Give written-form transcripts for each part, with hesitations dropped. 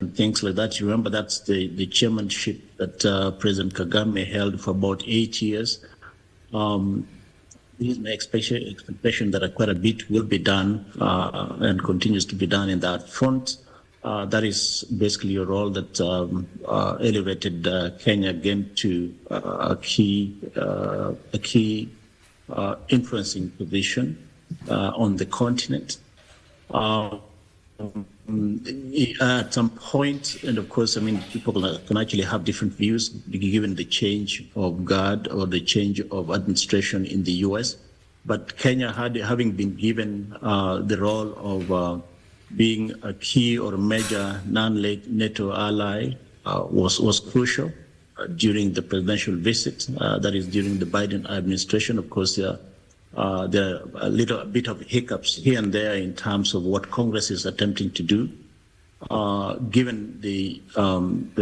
and things like that. You remember that's the chairmanship that President Kagame held for about 8 years. This is my expectation that quite a bit will be done and continues to be done in that front. That is basically a role that elevated Kenya again to a key influencing position on the continent. At some point, and of course, I mean, people can actually have different views given the change of guard or the change of administration in the US. But Kenya, having been given the role of being a key or major non-NATO ally, was crucial during the presidential visit. That is, during the Biden administration. Of course, there are a little bit of hiccups here and there in terms of what Congress is attempting to do, given the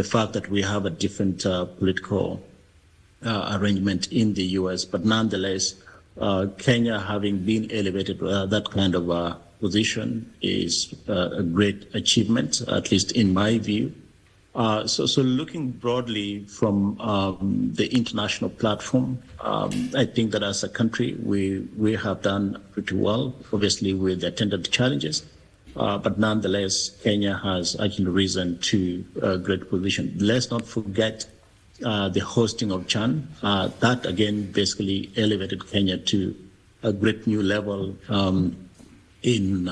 fact that we have a different political arrangement in the U.S. But nonetheless, Kenya having been elevated to that kind of position is a great achievement, at least in my view. So looking broadly from the international platform, I think that as a country, we have done pretty well, obviously with the attendant challenges, but nonetheless, Kenya has actually risen to a great position. Let's not forget the hosting of Chan. That again basically elevated Kenya to a great new level in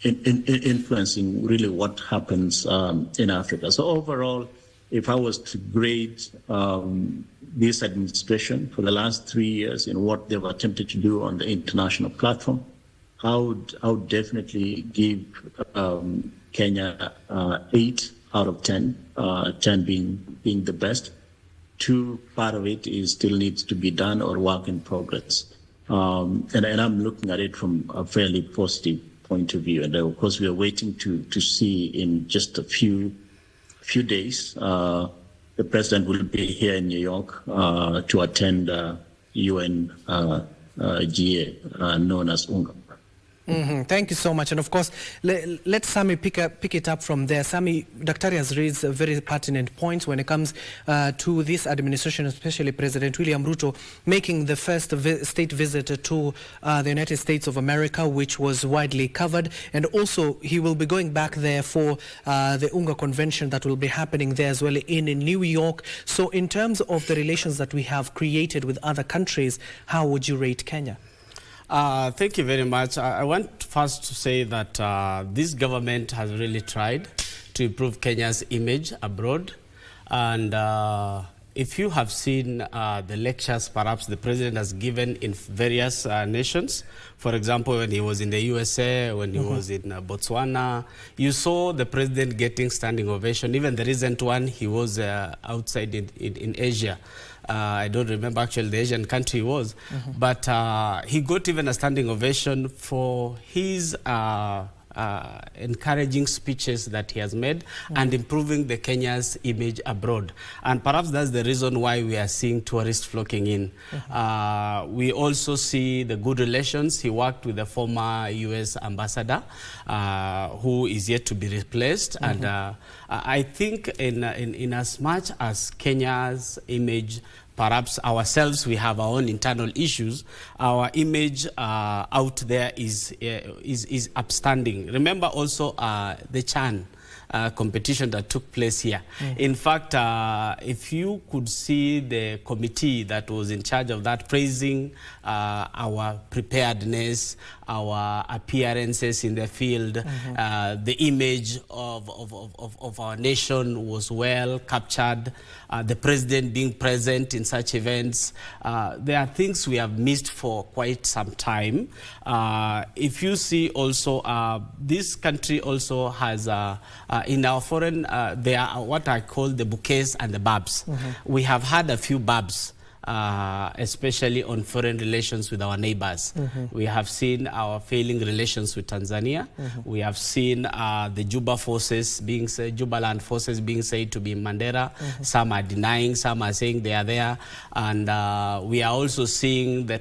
influencing really what happens in Africa. So overall, if I was to grade this administration for the last 3 years in what they've attempted to do on the international platform, I would definitely give Kenya 8 out of 10, 10 being the best. 2 part of it is still needs to be done or work in progress. And I'm looking at it from a fairly positive point of view. And of course, we are waiting to see in just a few days. The president will be here in New York to attend UN GA, known as UNGA. Thank you so much. And of course, let Sami pick it up from there. Sami, Daktari has raised very pertinent points when it comes to this administration, especially President William Ruto making the first state visit to the United States of America, which was widely covered. And also, he will be going back there for the UNGA convention that will be happening there as well in New York. So in terms of the relations that we have created with other countries, how would you rate Kenya? Thank you very much. I want first to say that this government has really tried to improve Kenya's image abroad. And if you have seen the lectures perhaps the president has given in various nations, for example, when he was in the USA, when he was in Botswana, you saw the president getting standing ovation. Even the recent one, he was outside in Asia. I don't remember actually the Asian country he was, but he got even a standing ovation for his encouraging speeches that he has made and improving the Kenya's image abroad. And perhaps that's the reason why we are seeing tourists flocking in. We also see the good relations. He worked with the former US ambassador who is yet to be replaced. And I think in as much as Kenya's image, perhaps ourselves, we have our own internal issues. Our image out there is upstanding. Remember also the Chan competition that took place here. In fact, if you could see the committee that was in charge of that praising our preparedness, our appearances in the field, the image of our nation was well captured, the president being present in such events. There are things we have missed for quite some time. If you see also, this country also has, in our foreign, there are what I call the bouquets and the barbs. We have had a few barbs especially on foreign relations with our neighbors. We have seen our failing relations with Tanzania. We have seen the Jubaland forces being said to be in Mandera. Some are denying, some are saying they are there. And we are also seeing the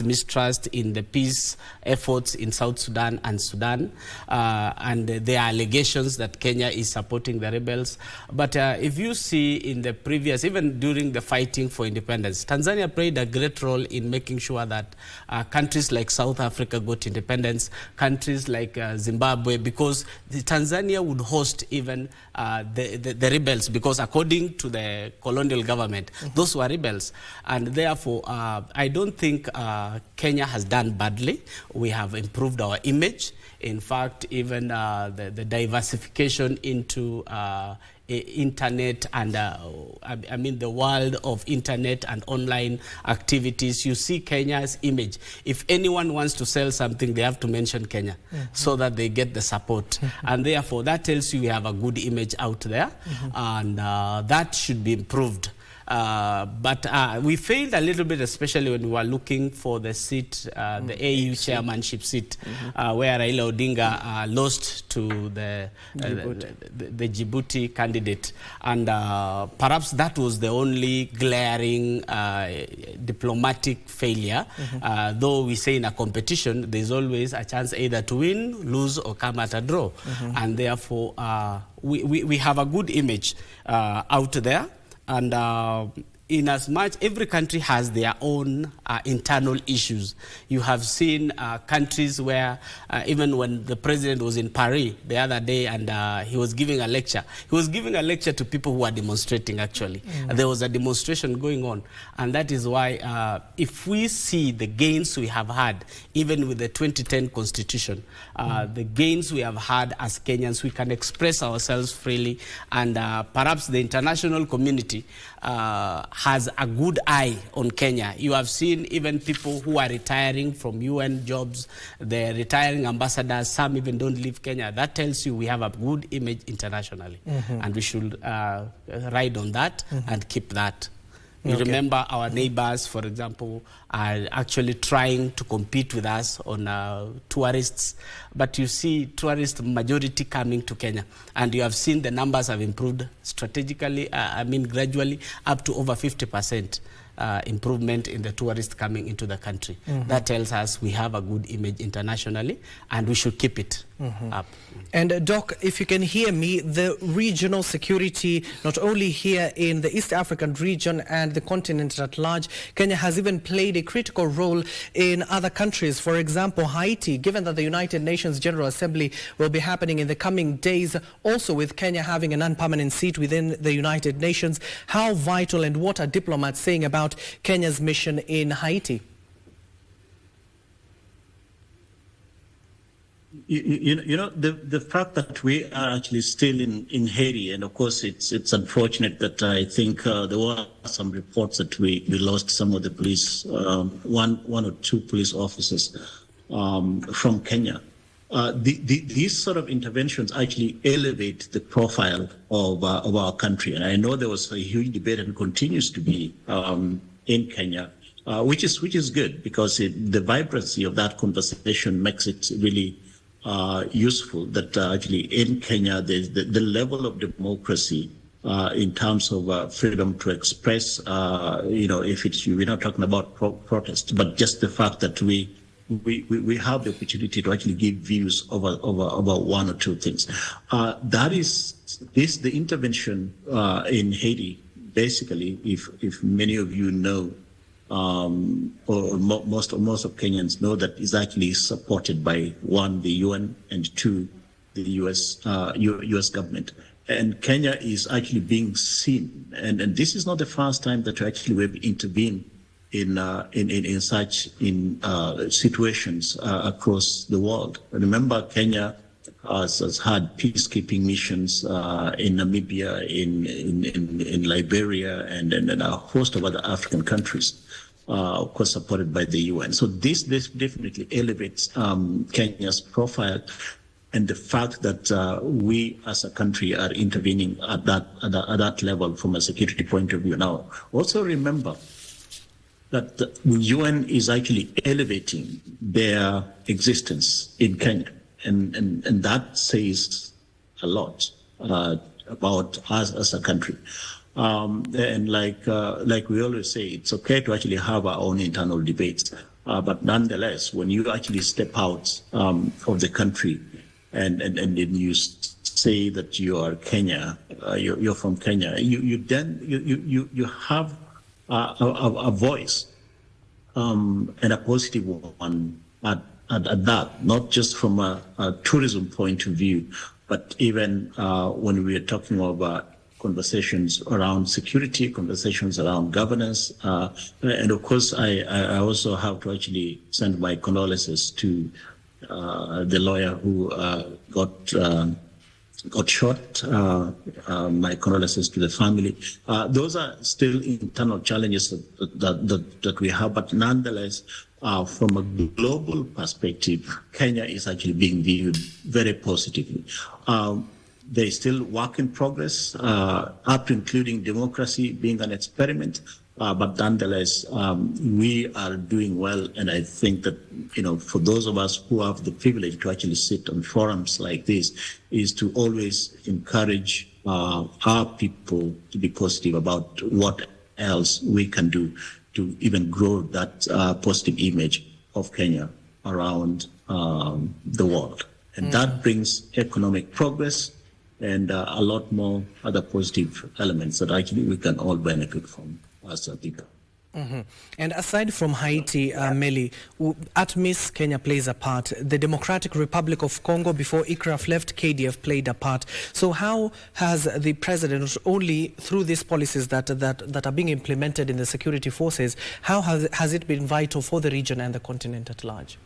mistrust in the peace efforts in South Sudan and Sudan. And there are allegations that Kenya is supporting the rebels. But if you see in the previous, even during the fighting for independence, Tanzania played a great role in making sure that countries like South Africa got independence, countries like Zimbabwe, because Tanzania would host even the rebels, because according to the colonial government, those were rebels. And therefore, I don't think Kenya has done badly. We have improved our image. In fact, even the diversification into internet and I mean the world of internet and online activities, you see Kenya's image. If anyone wants to sell something, they have to mention Kenya so that they get the support. And therefore, that tells you we have a good image out there, and that should be improved. But we failed a little bit, especially when we were looking for the seat, the AU chairmanship seat, where Raila Odinga lost to the Djibouti candidate. And perhaps that was the only glaring diplomatic failure. Though we say in a competition, there's always a chance either to win, lose, or come at a draw. And therefore, we have a good image out there. And in as much every country has their own internal issues. You have seen countries where even when the president was in Paris the other day and he was giving a lecture, to people who are demonstrating actually. There was a demonstration going on, and that is why if we see the gains we have had, even with the 2010 constitution, the gains we have had as Kenyans, we can express ourselves freely, and perhaps the international community has a good eye on Kenya. You have seen even people who are retiring from UN jobs, the retiring ambassadors, some even don't leave Kenya. That tells you we have a good image internationally, and we should ride on that and keep that. You remember our neighbors, for example, are actually trying to compete with us on tourists. But you see tourist majority coming to Kenya. And you have seen the numbers have improved strategically, gradually, up to over 50% improvement in the tourists coming into the country. That tells us we have a good image internationally, and we should keep it up. And Doc, if you can hear me, the regional security, not only here in the East African region and the continent at large, Kenya has even played a critical role in other countries. For example, Haiti, given that the United Nations General Assembly will be happening in the coming days, also with Kenya having an unpermanent seat within the United Nations, how vital and what are diplomats saying about Kenya's mission in Haiti? You know, the fact that we are actually still in Haiti, and of course it's unfortunate that I think there were some reports that we lost some of the police, one or two police officers from Kenya. These sort of interventions actually elevate the profile of our country, and I know there was a huge debate and continues to be in Kenya, which is good, because the vibrancy of that conversation makes it really useful that actually in Kenya there's the level of democracy in terms of freedom to express, if it's, we're not talking about protest, but just the fact that we have the opportunity to actually give views over one or two things. That is the intervention in Haiti. Basically, if many of you know, or most of Kenyans know, that is actually supported by, one, the UN, and two, the US government. And Kenya is actually being seen, and this is not the first time that actually we've intervened in such situations across the world. Remember, Kenya has had peacekeeping missions in Namibia, in Liberia, and a host of other African countries, of course supported by the UN. So this definitely elevates Kenya's profile, and the fact that we as a country are intervening at that level from a security point of view. Now, also remember that the UN is actually elevating their existence in Kenya. And that says a lot about us as a country. And like we always say, it's okay to actually have our own internal debates. But nonetheless, when you actually step out of the country and then you say that you are Kenya, you're from Kenya, you have a voice and a positive one at that, not just from a tourism point of view, but even when we are talking about conversations around security, conversations around governance, and of course, I also have to actually send my condolences to the lawyer who got shot. My condolences to the family. Those are still internal challenges that we have, but nonetheless, from a global perspective, Kenya is actually being viewed very positively. There is still work in progress, up to including democracy being an experiment. But nonetheless, we are doing well. And I think that, for those of us who have the privilege to actually sit on forums like this, is to always encourage our people to be positive about what else we can do to even grow that positive image of Kenya around the world. And that brings economic progress and a lot more other positive elements that actually we can all benefit from as a people. And aside from Haiti, Meli, ATMIS Kenya plays a part. The Democratic Republic of Congo, before ICRAF left, KDF played a part. So how has the president, only through these policies that are being implemented in the security forces, how has it been vital for the region and the continent at large?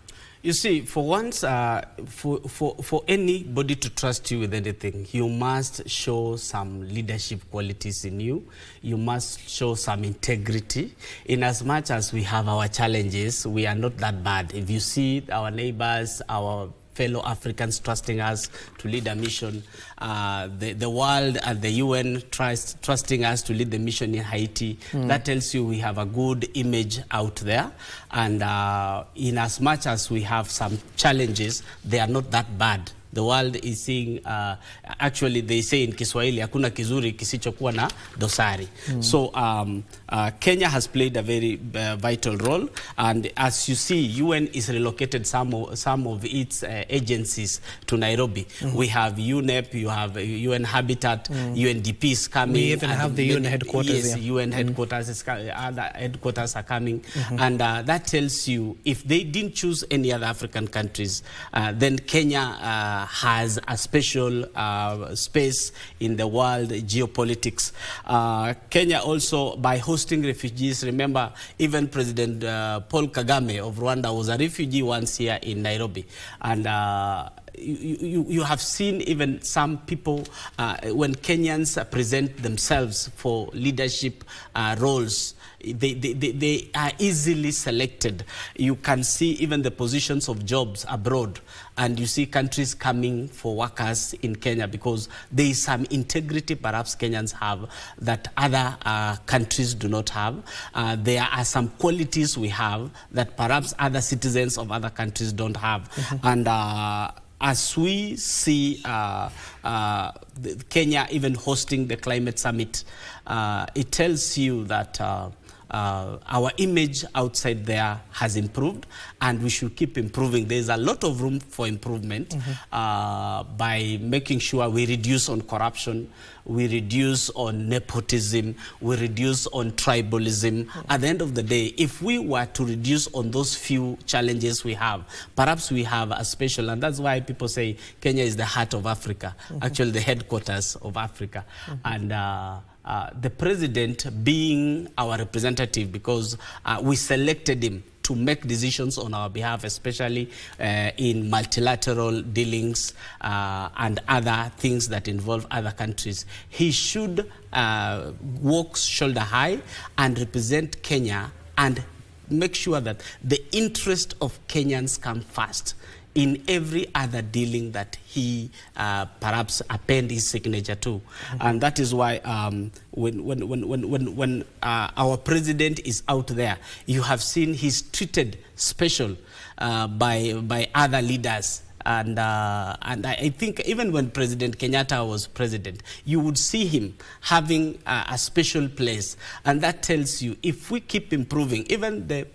You see, for once, for anybody to trust you with anything, you must show some leadership qualities in you. You must show some integrity. In as much as we have our challenges, we are not that bad. If you see our neighbors, our fellow Africans trusting us to lead a mission, the world and the UN trusting us to lead the mission in Haiti, that tells you we have a good image out there. And in as much as we have some challenges, they are not that bad. The world is seeing, actually they say in Kiswahili, hakuna kizuri kisichokuwa na dosari. So Kenya has played a very vital role. And as you see, UN is relocated some of its agencies to Nairobi. We have UNEP, you have UN Habitat, UNDP is coming. We even have the UN headquarters. Yes, UN headquarters, other headquarters are coming. And that tells you, if they didn't choose any other African countries, then Kenya has a special space in the world geopolitics. Kenya also, by hosting refugees, remember even President Paul Kagame of Rwanda was a refugee once here in Nairobi. And you have seen even some people, when Kenyans present themselves for leadership roles, they are easily selected. You can see even the positions of jobs abroad, and you see countries coming for workers in Kenya because there is some integrity perhaps Kenyans have that other countries do not have. There are some qualities we have that perhaps other citizens of other countries don't have. And as we see Kenya even hosting the climate summit, it tells you that our image outside there has improved, and we should keep improving. There's a lot of room for improvement by making sure we reduce on corruption, we reduce on nepotism, we reduce on tribalism. At the end of the day, if we were to reduce on those few challenges we have, perhaps we have a special, and that's why people say Kenya is the heart of Africa, actually the headquarters of Africa. And the president being our representative, because we selected him to make decisions on our behalf, especially in multilateral dealings and other things that involve other countries. He should walk shoulder high and represent Kenya and make sure that the interest of Kenyans come first. in every other dealing that he perhaps append his signature to. And that is why when our president is out there, you have seen he's treated special by other leaders. And I think even when President Kenyatta was president, you would see him having a special place. And that tells you, if we keep improving, even the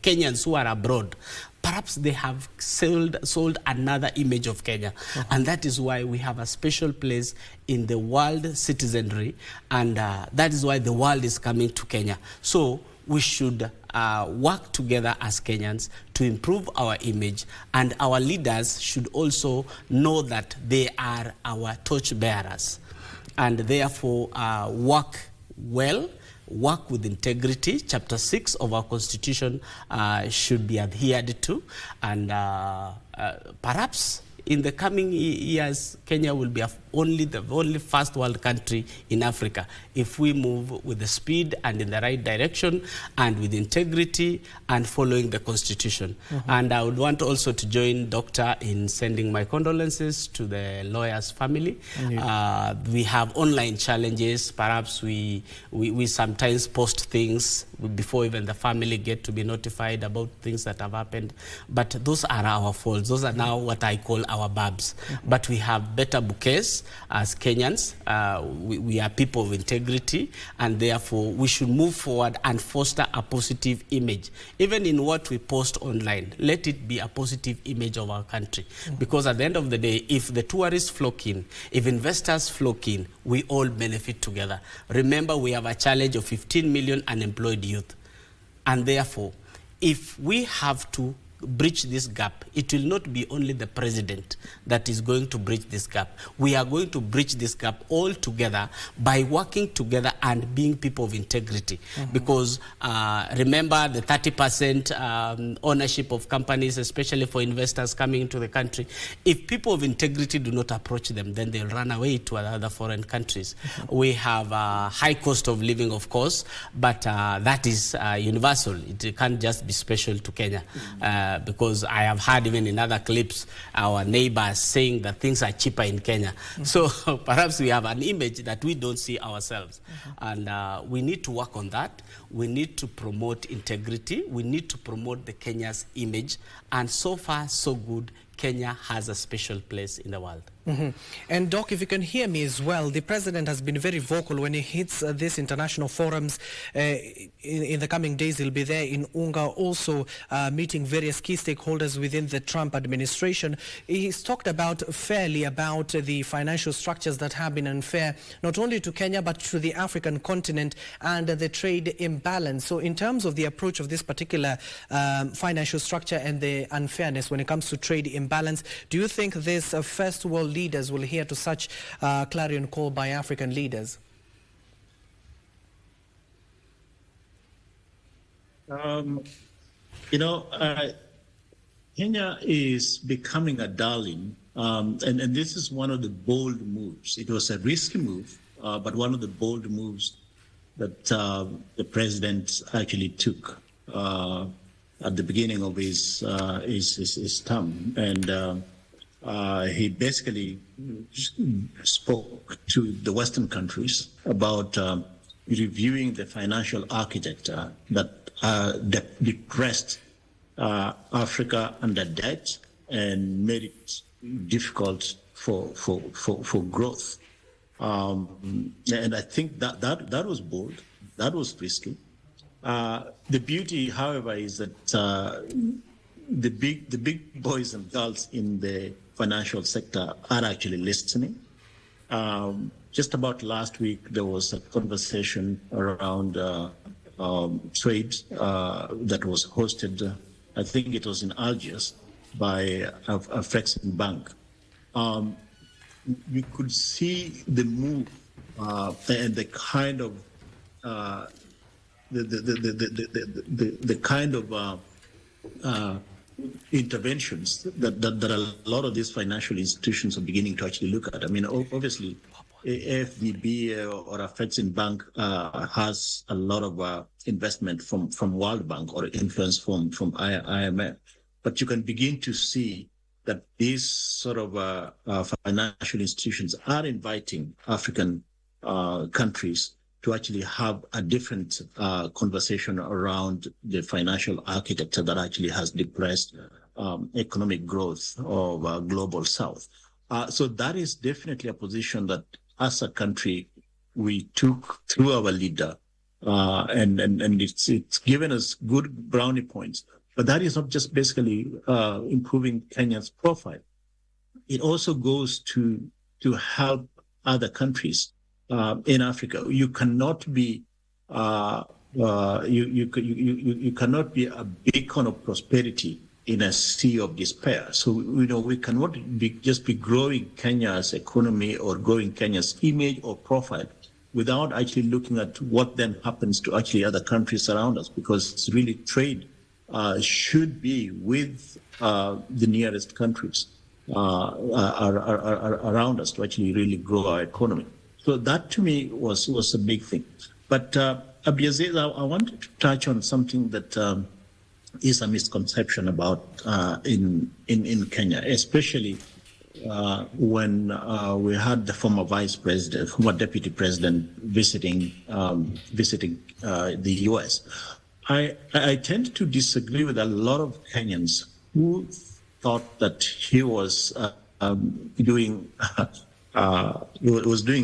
Kenyans who are abroad, perhaps they have sold another image of Kenya. And that is why we have a special place in the world citizenry. And that is why the world is coming to Kenya. So we should work together as Kenyans to improve our image, and our leaders should also know that they are our torch bearers, and therefore work well, work with integrity. Chapter 6 of our Constitution should be adhered to, and perhaps in the coming years, Kenya will be the only first world country in Africa if we move with the speed and in the right direction and with integrity and following the Constitution. And I would want also to join Doctor in sending my condolences to the lawyer's family. We have online challenges. Perhaps we sometimes post things before even the family get to be notified about things that have happened. But those are our faults. Those are now what I call our babs. But we have better bouquets as Kenyans. We are people of integrity, and therefore we should move forward and foster a positive image. Even in what we post online, let it be a positive image of our country. Because at the end of the day, if the tourists flock in, if investors flock in, we all benefit together. Remember, we have a challenge of 15 million unemployed youth. And therefore, if we have to bridge this gap, it will not be only the president that is going to bridge this gap. We are going to bridge this gap all together by working together and being people of integrity. Because remember the 30% ownership of companies, especially for investors coming into the country. If people of integrity do not approach them, then they'll run away to other foreign countries. We have a high cost of living, of course, but that is universal. It can't just be special to Kenya. Because I have heard even in other clips our neighbors saying that things are cheaper in Kenya. So perhaps we have an image that we don't see ourselves. And we need to work on that. We need to promote integrity. We need to promote the Kenya's image. And so far, so good. Kenya has a special place in the world. And Doc, if you can hear me as well, the president has been very vocal when he hits these international forums. In the coming days, he'll be there in Unga, also meeting various key stakeholders within the Trump administration. He's talked fairly about the financial structures that have been unfair, not only to Kenya, but to the African continent and the trade imbalance. So in terms of the approach of this particular financial structure and the unfairness when it comes to trade imbalance, do you think this first world leaders will hear to such clarion call by African leaders? Kenya is becoming a darling, and this is one of the bold moves. It was a risky move, but one of the bold moves that the president actually took at the beginning of his term. And he basically spoke to the Western countries about reviewing the financial architecture that depressed Africa under debt and made it difficult for growth. And I think that was bold, that was risky. The beauty, however, is that the big boys and girls in the financial sector are actually listening. Just about last week, there was a conversation around trade that was hosted, I think it was in Algiers, by Afrexim Bank. You could see the move and the kind of the kind of interventions that a lot of these financial institutions are beginning to actually look at. I mean, obviously, AFDB or Afrexim Bank has a lot of investment from World Bank or influence from IMF. but you can begin to see that these sort of financial institutions are inviting African countries to actually have a different conversation around the financial architecture that actually has depressed economic growth of global South. So that is definitely a position that as a country we took through our leader, and it's given us good brownie points. But that is not just basically improving Kenya's profile. It also goes to help other countries in Africa. You cannot be you cannot be a beacon of prosperity in a sea of despair. So we cannot just be growing Kenya's economy or growing Kenya's image or profile without actually looking at what then happens to actually other countries around us, because it's really trade should be with the nearest countries around us to actually really grow our economy. So that to me was a big thing. But Abdiaziz, I wanted to touch on something that is a misconception about in Kenya, especially when we had the former deputy president visiting the U.S. I tend to disagree with a lot of Kenyans who thought that he was doing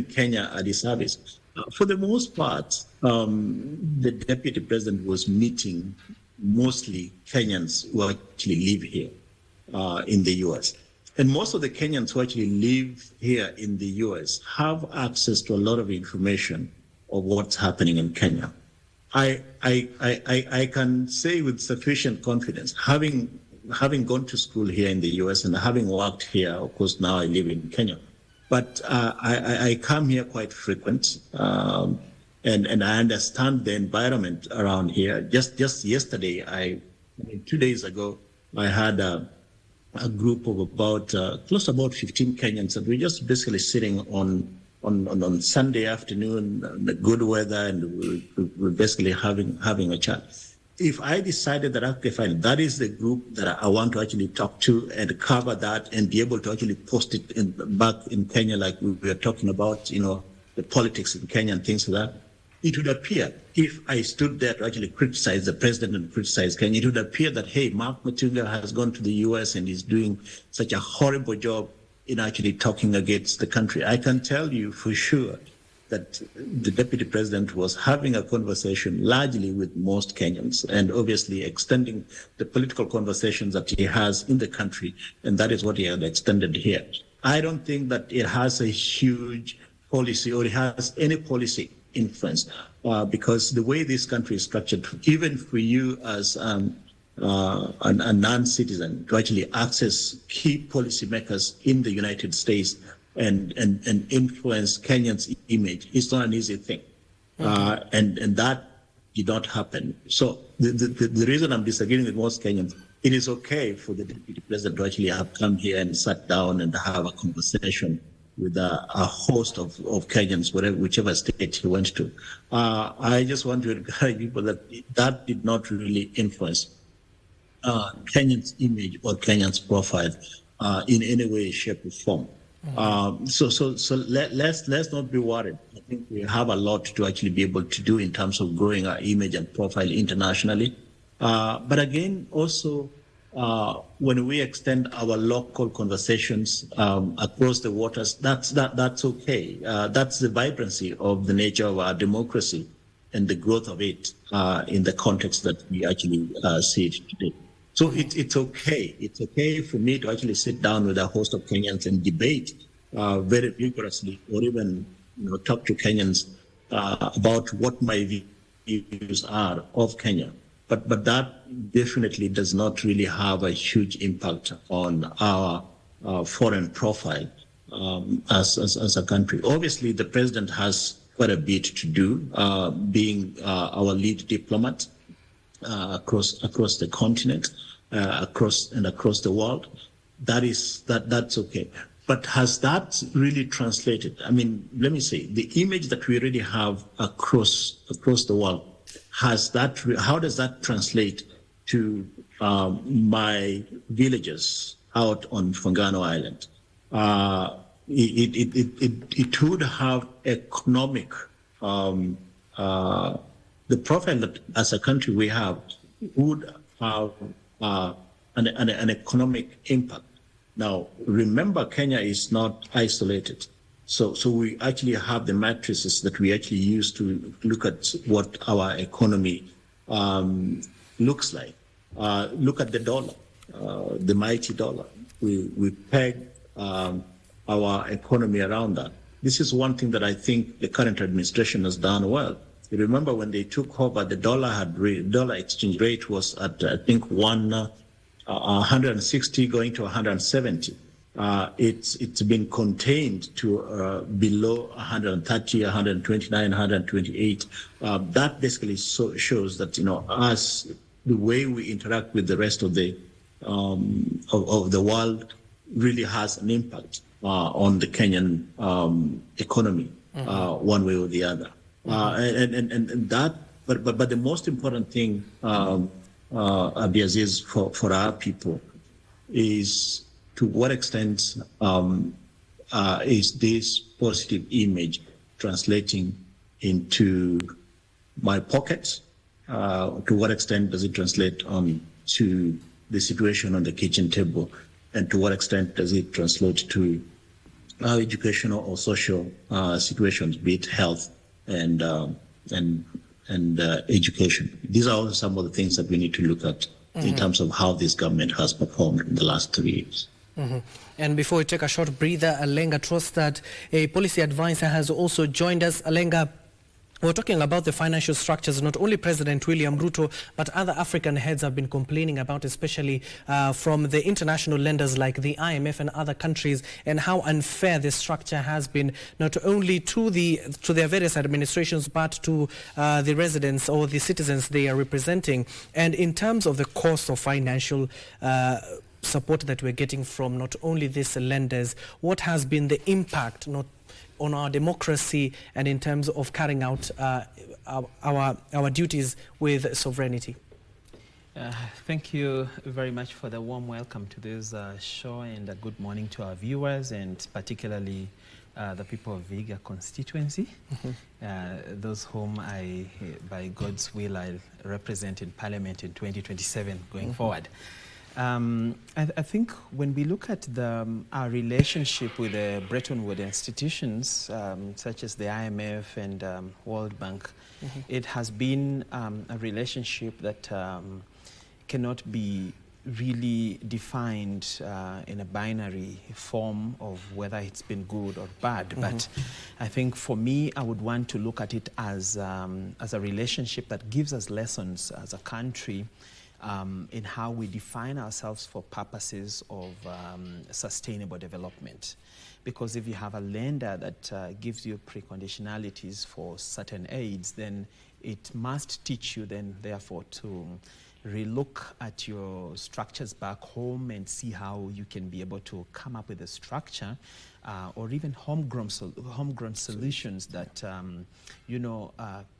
Kenya a disservice. For the most part, the deputy president was meeting mostly Kenyans who actually live here in the U.S. And most of the Kenyans who actually live here in the U.S. have access to a lot of information of what's happening in Kenya. I can say with sufficient confidence, having gone to school here in the U.S. and having worked here, of course now I live in Kenya, but I come here quite frequent, and I understand the environment around here. Just yesterday, 2 days ago, I had a group of about close to about 15 Kenyans, and we're just basically sitting on Sunday afternoon, the good weather, and we're basically having a chat. If I decided that, okay, fine, that is the group that I want to actually talk to and cover that and be able to actually post it back in Kenya, like we were talking about, the politics in Kenya and things like that, it would appear, if I stood there to actually criticize the president and criticize Kenya, it would appear that, hey, Mark Matunga has gone to the U.S. and is doing such a horrible job in actually talking against the country. I can tell you for sure that the deputy president was having a conversation largely with most Kenyans, and obviously extending the political conversations that he has in the country, and that is what he had extended here. I don't think that it has a huge policy or it has any policy influence, because the way this country is structured, even for you as a non-citizen to actually access key policymakers in the United States and influence Kenya's image, it's not an easy thing. And that did not happen. So the reason I'm disagreeing with most Kenyans, it is okay for the deputy president to actually have come here and sat down and have a conversation with a host of Kenyans, whichever state he went to. I just want to encourage people that did not really influence Kenyan's image or Kenyan's profile in any way, shape, or form. So let's not be worried. I think we have a lot to actually be able to do in terms of growing our image and profile internationally. But again, also, when we extend our local conversations across the waters, that's okay. That's the vibrancy of the nature of our democracy and the growth of it in the context that we actually see it today. So it's okay. It's okay for me to actually sit down with a host of Kenyans and debate very vigorously, or even talk to Kenyans about what my views are of Kenya. But that definitely does not really have a huge impact on our foreign profile as a country. Obviously, the president has quite a bit to do, being our lead diplomat across the continent, across the world. That's okay. But has that really translated? I mean, let me say, the image that we already have across the world, how does that translate to my villagers out on Fungano Island, it would have economic, the profile that as a country we have would have an economic impact. Now, remember, Kenya is not isolated. So we actually have the matrices that we actually use to look at what our economy looks like. Look at the dollar, the mighty dollar. We peg our economy around that. This is one thing that I think the current administration has done well. You remember when they took over, the dollar exchange rate was at, I think, 160 going to 170. It's been contained to below 130, 129, 128. That basically shows that, us, the way we interact with the rest of the world really has an impact on the Kenyan economy, one way or the other. And that, but the most important thing, Abdiaziz, for our people is to what extent is this positive image translating into my pockets? To what extent does it translate to the situation on the kitchen table? And to what extent does it translate to educational or social situations, be it health and education? These are also some of the things that we need to look at in terms of how this government has performed in the last 3 years. And before we take a short breather, Alenga Trostad, a policy advisor, has also joined us. Alenga, we're talking about the financial structures. Not only President William Ruto, but other African heads have been complaining about, especially from the international lenders like the IMF and other countries, and how unfair this structure has been, not only to their various administrations, but to the residents or the citizens they are representing. And in terms of the cost of financial support that we're getting from not only these lenders, what has been the impact on our democracy and in terms of carrying out our duties with sovereignty? Thank you very much for the warm welcome to this show, and a good morning to our viewers, and particularly the people of Vihiga constituency, those whom I, by God's will, I'll represent in Parliament in 2027 going forward. I think when we look at our relationship with the Bretton Woods institutions, such as the IMF and World Bank, it has been a relationship that cannot be really defined in a binary form of whether it's been good or bad. But I think for me, I would want to look at it as a relationship that gives us lessons as a country in how we define ourselves for purposes of sustainable development. Because if you have a lender that gives you preconditionalities for certain aids, then it must teach you then, therefore, to relook at your structures back home and see how you can be able to come up with a structure or even homegrown solutions that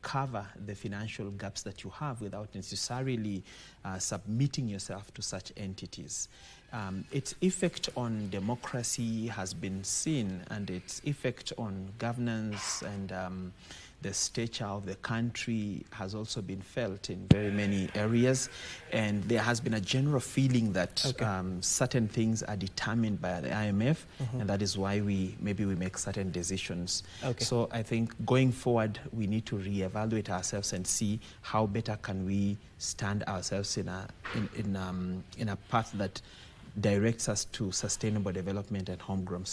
cover the financial gaps that you have without necessarily submitting yourself to such entities. Its effect on democracy has been seen, and its effect on governance and the stature of the country has also been felt in very many areas. And there has been a general feeling that certain things are determined by the IMF, and that is why we make certain decisions. So I think going forward, we need to reevaluate ourselves and see how better can we stand ourselves in a path that directs us to sustainable development and homegrown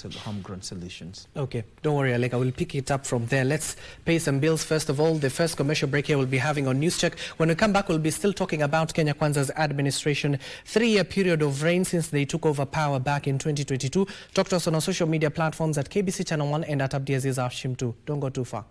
solutions. Okay, don't worry, Aleka, we'll pick it up from there. Let's pay some bills first of all. The first commercial break here we'll be having on News Check. When we come back, we'll be still talking about Kenya Kwanza's administration, 3-year period of reign since they took over power back in 2022. Talk to us on our social media platforms at KBC Channel 1 and at Abdiaziz Hashim 2. Don't go too far.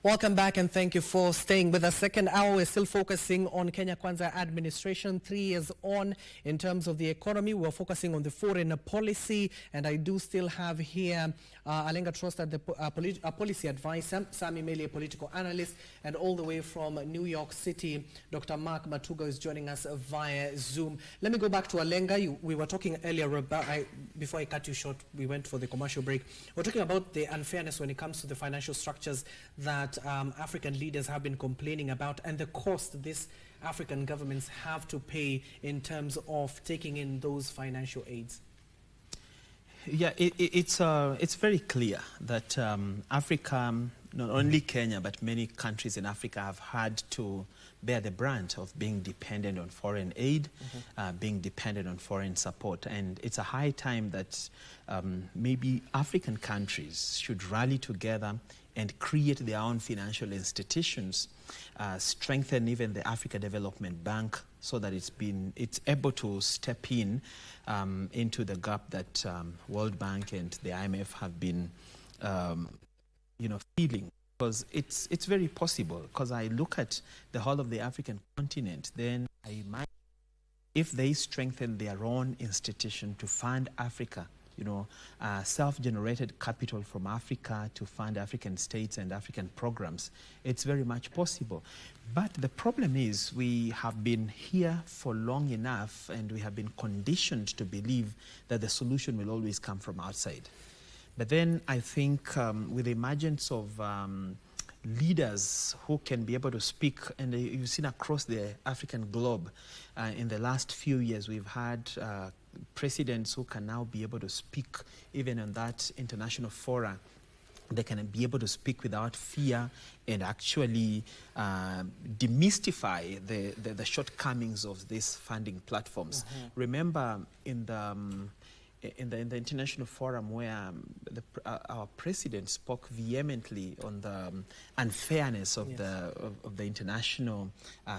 Welcome back and thank you for staying with us. Second hour, we're still focusing on Kenya Kwanza administration 3 years on. In terms of the economy, we're focusing on the foreign policy, and I do still have here Alenga Trostat, the policy advisor, Sami Meli, a political analyst, and all the way from New York City, Dr. Mark Matuga is joining us via Zoom. Let me go back to Alenga. We were talking earlier about, before I cut you short, we went for the commercial break. We're talking about the unfairness when it comes to the financial structures that African leaders have been complaining about, and the cost these African governments have to pay in terms of taking in those financial aids. Yeah, it's very clear that Africa, not only Kenya, but many countries in Africa have had to bear the brunt of being dependent on foreign aid, being dependent on foreign support. And it's a high time that maybe African countries should rally together and create their own financial institutions, strengthen even the Africa Development Bank so that it's able to step in into the gap that World Bank and the IMF have been feeling. Because it's very possible, because I look at the whole of the African continent, then I imagine if they strengthen their own institution to fund Africa, self-generated capital from Africa to fund African states and African programs, it's very much possible. But the problem is we have been here for long enough and we have been conditioned to believe that the solution will always come from outside. But then I think with the emergence of leaders who can be able to speak, and you've seen across the African globe, in the last few years we've had presidents who can now be able to speak even on that international fora. They can be able to speak without fear and actually demystify the shortcomings of these funding platforms. Remember in the international forum where our president spoke vehemently on the unfairness of the international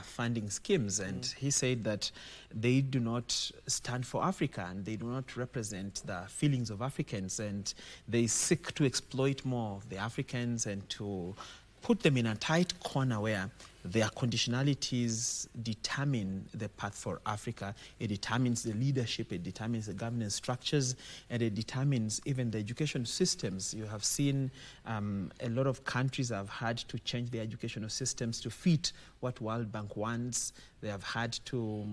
funding schemes, and he said that they do not stand for Africa and they do not represent the feelings of Africans, and they seek to exploit more of the Africans and to put them in a tight corner where their conditionalities determine the path for Africa. It determines the leadership, it determines the governance structures, and it determines even the education systems. You have seen a lot of countries have had to change their educational systems to fit what World Bank wants. They have had to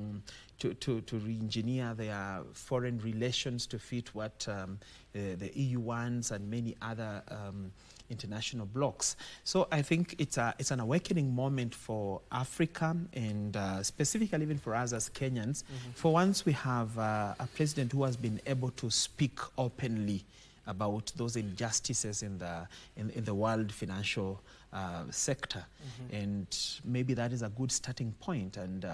re-engineer their foreign relations to fit what the EU wants and many other international blocks. So I think it's an awakening moment for Africa, and specifically even for us as Kenyans. For once we have a president who has been able to speak openly about those injustices in the world financial sector, and maybe that is a good starting point. And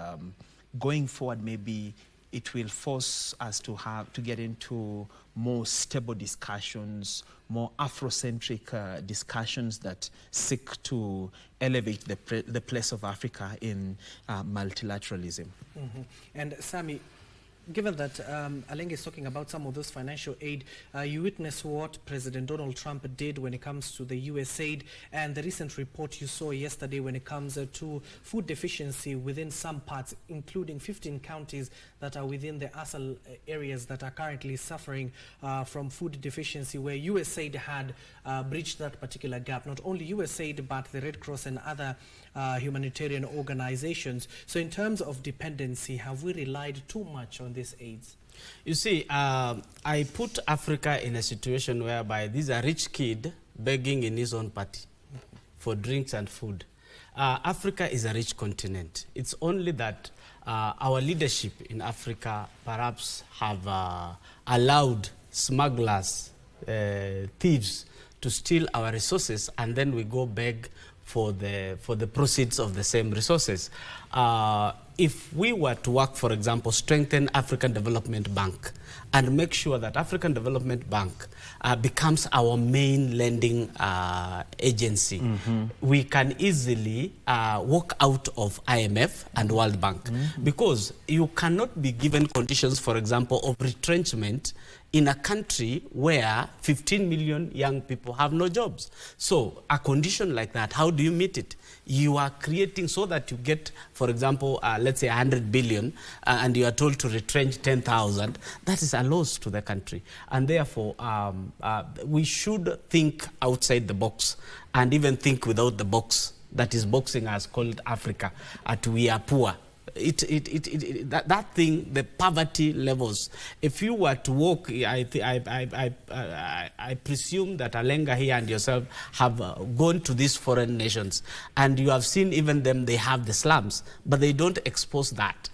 going forward, maybe it will force us to get into more stable discussions, more Afrocentric discussions that seek to elevate the place of Africa in multilateralism. And Sami, given that Alenga is talking about some of those financial aid, you witnessed what President Donald Trump did when it comes to the USAID, and the recent report you saw yesterday when it comes to food deficiency within some parts, including 15 counties that are within the ASAL areas that are currently suffering from food deficiency, where USAID had breached that particular gap. Not only USAID, but the Red Cross and other humanitarian organizations. So in terms of dependency, have we relied too much on these aids? You see, I put Africa in a situation whereby these are rich kid begging in his own party for drinks and food. Africa is a rich continent. It's only that our leadership in Africa perhaps have allowed smugglers, thieves to steal our resources, and then we go beg for the proceeds of the same resources. If we were to work, for example, strengthen African Development Bank and make sure that African Development Bank becomes our main lending agency, we can easily walk out of IMF and World Bank, because you cannot be given conditions, for example, of retrenchment in a country where 15 million young people have no jobs. So a condition like that, how do you meet it? You are creating so that you get, for example, let's say 100 billion, and you are told to retrench 10,000. That is a loss to the country. And therefore, we should think outside the box and even think without the box that is boxing us, called Africa, at we are poor. That thing, the poverty levels. If you were to walk, I presume that Alenga here and yourself have gone to these foreign nations, and you have seen even them, they have the slums, but they don't expose that.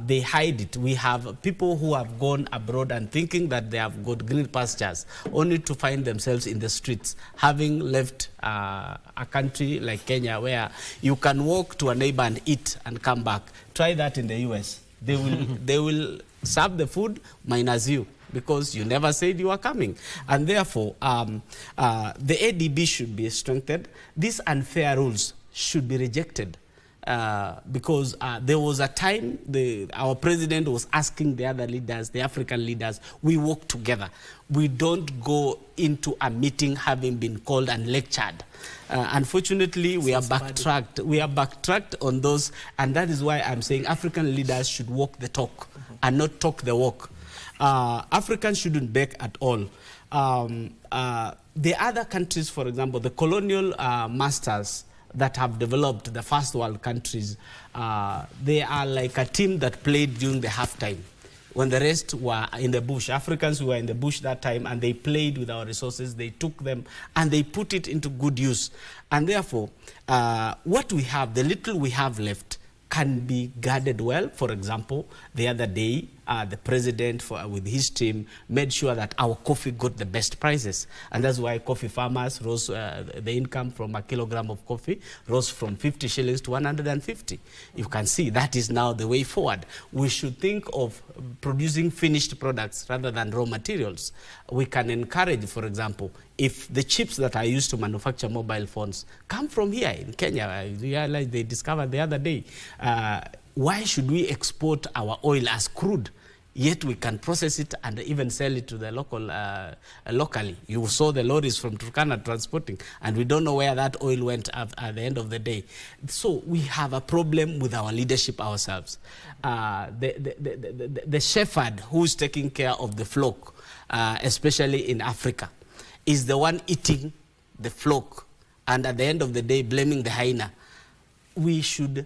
They hide it. We have people who have gone abroad and thinking that they have got green pastures, only to find themselves in the streets, having left a country like Kenya, where you can walk to a neighbor and eat and come back. Try that in the US. They will serve the food minus you, because you never said you are coming. And therefore, the ADB should be strengthened. These unfair rules should be rejected. Because there was a time our president was asking the other leaders, the African leaders, we work together. We don't go into a meeting having been called and lectured. Unfortunately, we are backtracked. We are backtracked on those, and that is why I'm saying African leaders should walk the talk and not talk the walk. Africans shouldn't beg at all. The other countries, for example, the colonial masters that have developed, the first world countries, they are like a team that played during the halftime when the rest were in the bush. Africans were in the bush that time, and they played with our resources. They took them and they put it into good use. And therefore, what we have, the little we have left, can be guarded well. For example, the other day, the president with his team made sure that our coffee got the best prices. And that's why coffee farmers rose, the income from a kilogram of coffee rose from 50 shillings to 150. You can see that is now the way forward. We should think of producing finished products rather than raw materials. We can encourage, for example, if the chips that are used to manufacture mobile phones come from here in Kenya, I realized they discovered the other day, why should we export our oil as crude? Yet we can process it and even sell it to the local, locally. You saw the lorries from Turkana transporting, and we don't know where that oil went at the end of the day. So we have a problem with our leadership ourselves. The shepherd who's taking care of the flock, especially in Africa, is the one eating the flock, and at the end of the day blaming the hyena. We should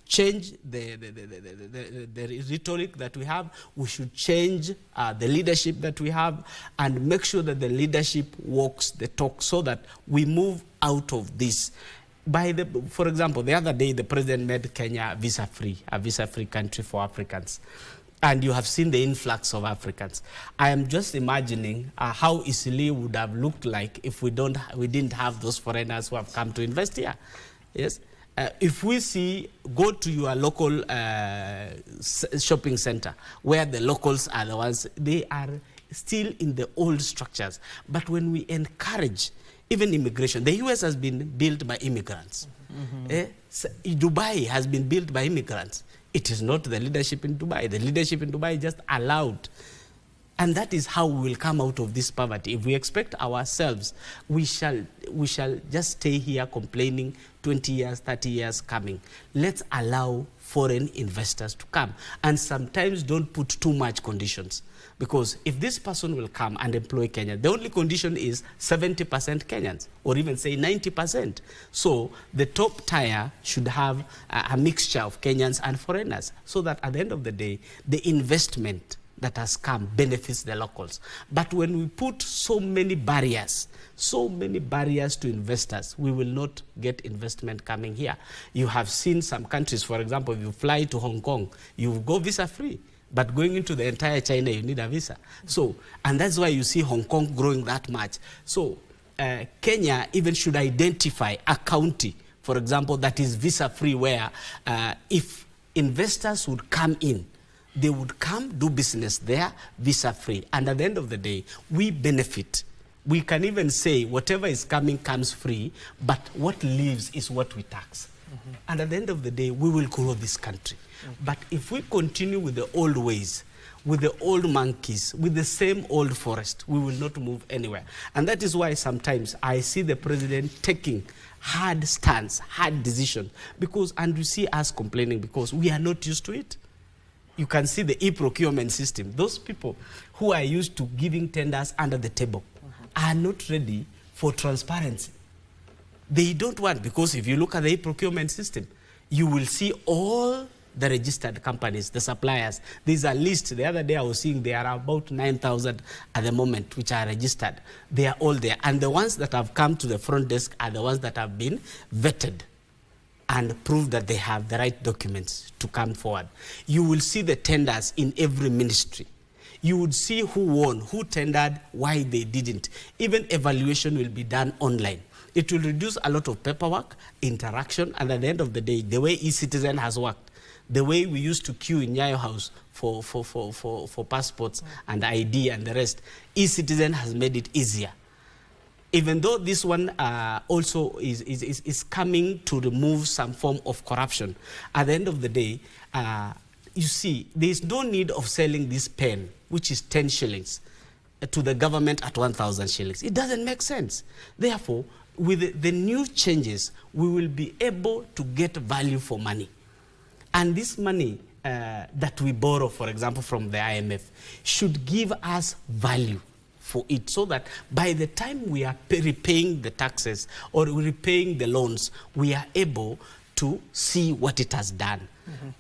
change the rhetoric that we have. We should change the leadership that we have, and make sure that the leadership walks the talk so that we move out of this. For example, the other day the president made Kenya visa-free, a visa-free country for Africans. And you have seen the influx of Africans. I am just imagining how Eastleigh would have looked like if we didn't have those foreigners who have come to invest here. Yes. If we go to your local shopping center, where the locals are the ones, they are still in the old structures. But when we encourage even immigration, the US has been built by immigrants. Dubai has been built by immigrants. It is not the leadership in Dubai. The leadership in Dubai just allowed. And that is how we will come out of this poverty. If we expect ourselves, we shall just stay here complaining 20 years, 30 years coming. Let's allow foreign investors to come. And sometimes don't put too much conditions. Because if this person will come and employ Kenya, the only condition is 70% Kenyans, or even say 90%. So the top tier should have a mixture of Kenyans and foreigners, so that at the end of the day, the investment that has come benefits the locals. But when we put so many barriers to investors, we will not get investment coming here. You have seen some countries, for example, if you fly to Hong Kong, you go visa-free. But going into the entire China, you need a visa. So, and that's why you see Hong Kong growing that much. So, Kenya even should identify a county, for example, that is visa-free, where if investors would come in, they would come do business there, visa-free. And at the end of the day, we benefit. We can even say whatever is coming comes free, but what leaves is what we tax. And at the end of the day, we will grow this country. But if we continue with the old ways, with the old monkeys, with the same old forest, we will not move anywhere. And that is why sometimes I see the president taking hard stance, hard decision, and you see us complaining because we are not used to it. You can see the e-procurement system. Those people who are used to giving tenders under the table are not ready for transparency. They don't want, because if you look at the e-procurement system, you will see all the registered companies, the suppliers. There's a list. The other day I was seeing there are about 9,000 at the moment which are registered. They are all there. And the ones that have come to the front desk are the ones that have been vetted and prove that they have the right documents to come forward. You will see the tenders in every ministry. You would see who won, who tendered, why they didn't. Even evaluation will be done online. It will reduce a lot of paperwork, interaction, and at the end of the day, the way e-citizen has worked, the way we used to queue in Nyayo House for passports and ID and the rest, e-citizen has made it easier. Even though this one also is coming to remove some form of corruption, at the end of the day, you see, there is no need of selling this pen, which is 10 shillings, to the government at 1,000 shillings. It doesn't make sense. Therefore, with the new changes, we will be able to get value for money. And this money that we borrow, for example, from the IMF, should give us value for it, so that by the time we are repaying the taxes or repaying the loans, we are able to see what it has done.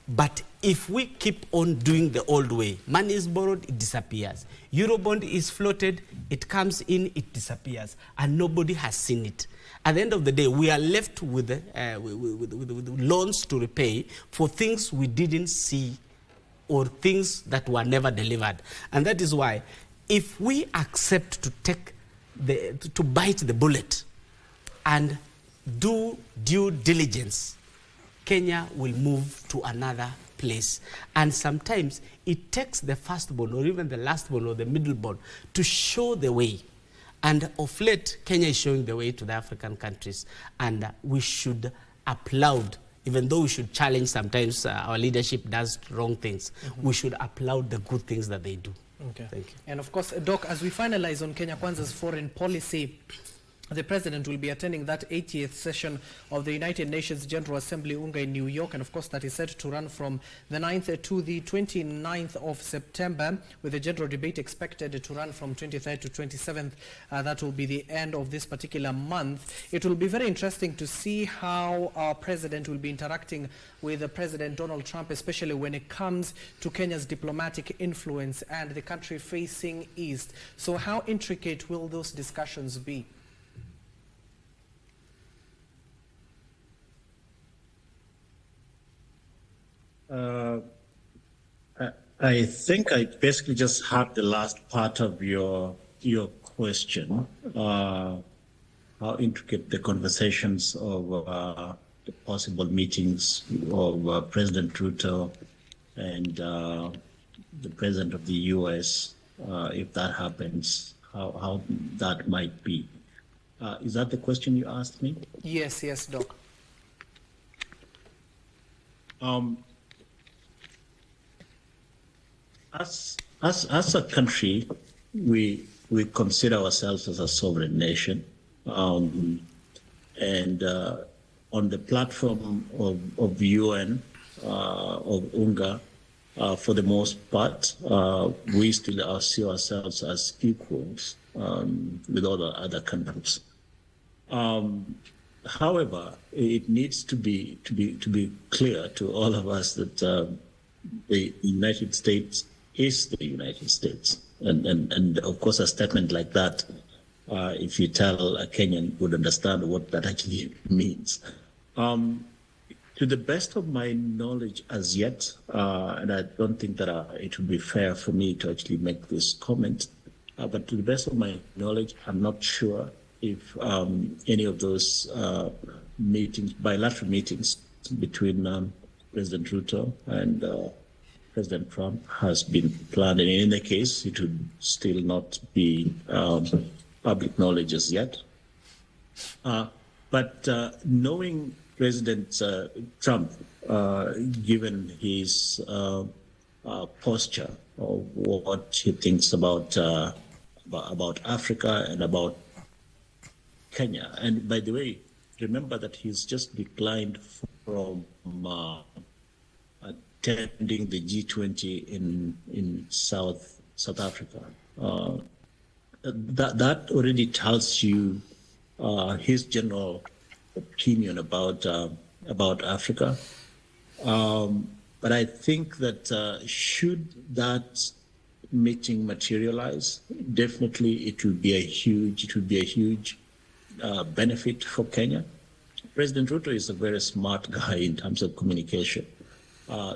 But if we keep on doing the old way, money is borrowed, it disappears. Eurobond is floated, it comes in, it disappears, and nobody has seen it. At the end of the day, we are left with loans to repay for things we didn't see or things that were never delivered. And that is why, if we accept to bite the bullet and do due diligence, Kenya will move to another place. And sometimes it takes the firstborn or even the lastborn or the middleborn to show the way. And of late, Kenya is showing the way to the African countries. And we should applaud, even though we should challenge sometimes our leadership does wrong things, we should applaud the good things that they do. Okay. Thank you. And of course, Doc, as we finalize on Kenya Kwanza's foreign policy, the president will be attending that 80th session of the United Nations General Assembly UNGA in New York, and of course that is set to run from the 9th to the 29th of September, with the general debate expected to run from 23rd to 27th. That will be the end of this particular month. It will be very interesting to see how our president will be interacting with President Donald Trump, especially when it comes to Kenya's diplomatic influence and the country facing east. So how intricate will those discussions be? I think I basically just heard the last part of your question, how intricate the conversations of the possible meetings of President Ruto and the President of the U.S., if that happens, how that might be. Is that the question you asked me? Yes, yes, Doc. As a country, we consider ourselves as a sovereign nation, and on the platform of UN, of UNGA, for the most part, we still see ourselves as equals with other countries. However, it needs to be clear to all of us that the United States is the United States, and of course a statement like that, if you tell a Kenyan, would understand what that actually means. To the best of my knowledge as yet, and I don't think that it would be fair for me to actually make this comment, but to the best of my knowledge, I'm not sure if any of those meetings, bilateral meetings between President Ruto and President Trump has been planned. And in any case, it would still not be public knowledge as yet. But knowing President Trump, given his posture of what he thinks about Africa and about Kenya. And by the way, remember that he's just declined from attending the G20 in South Africa. That already tells you his general opinion about Africa. But I think that should that meeting materialize, definitely it will be a huge benefit for Kenya. President Ruto is a very smart guy in terms of communication.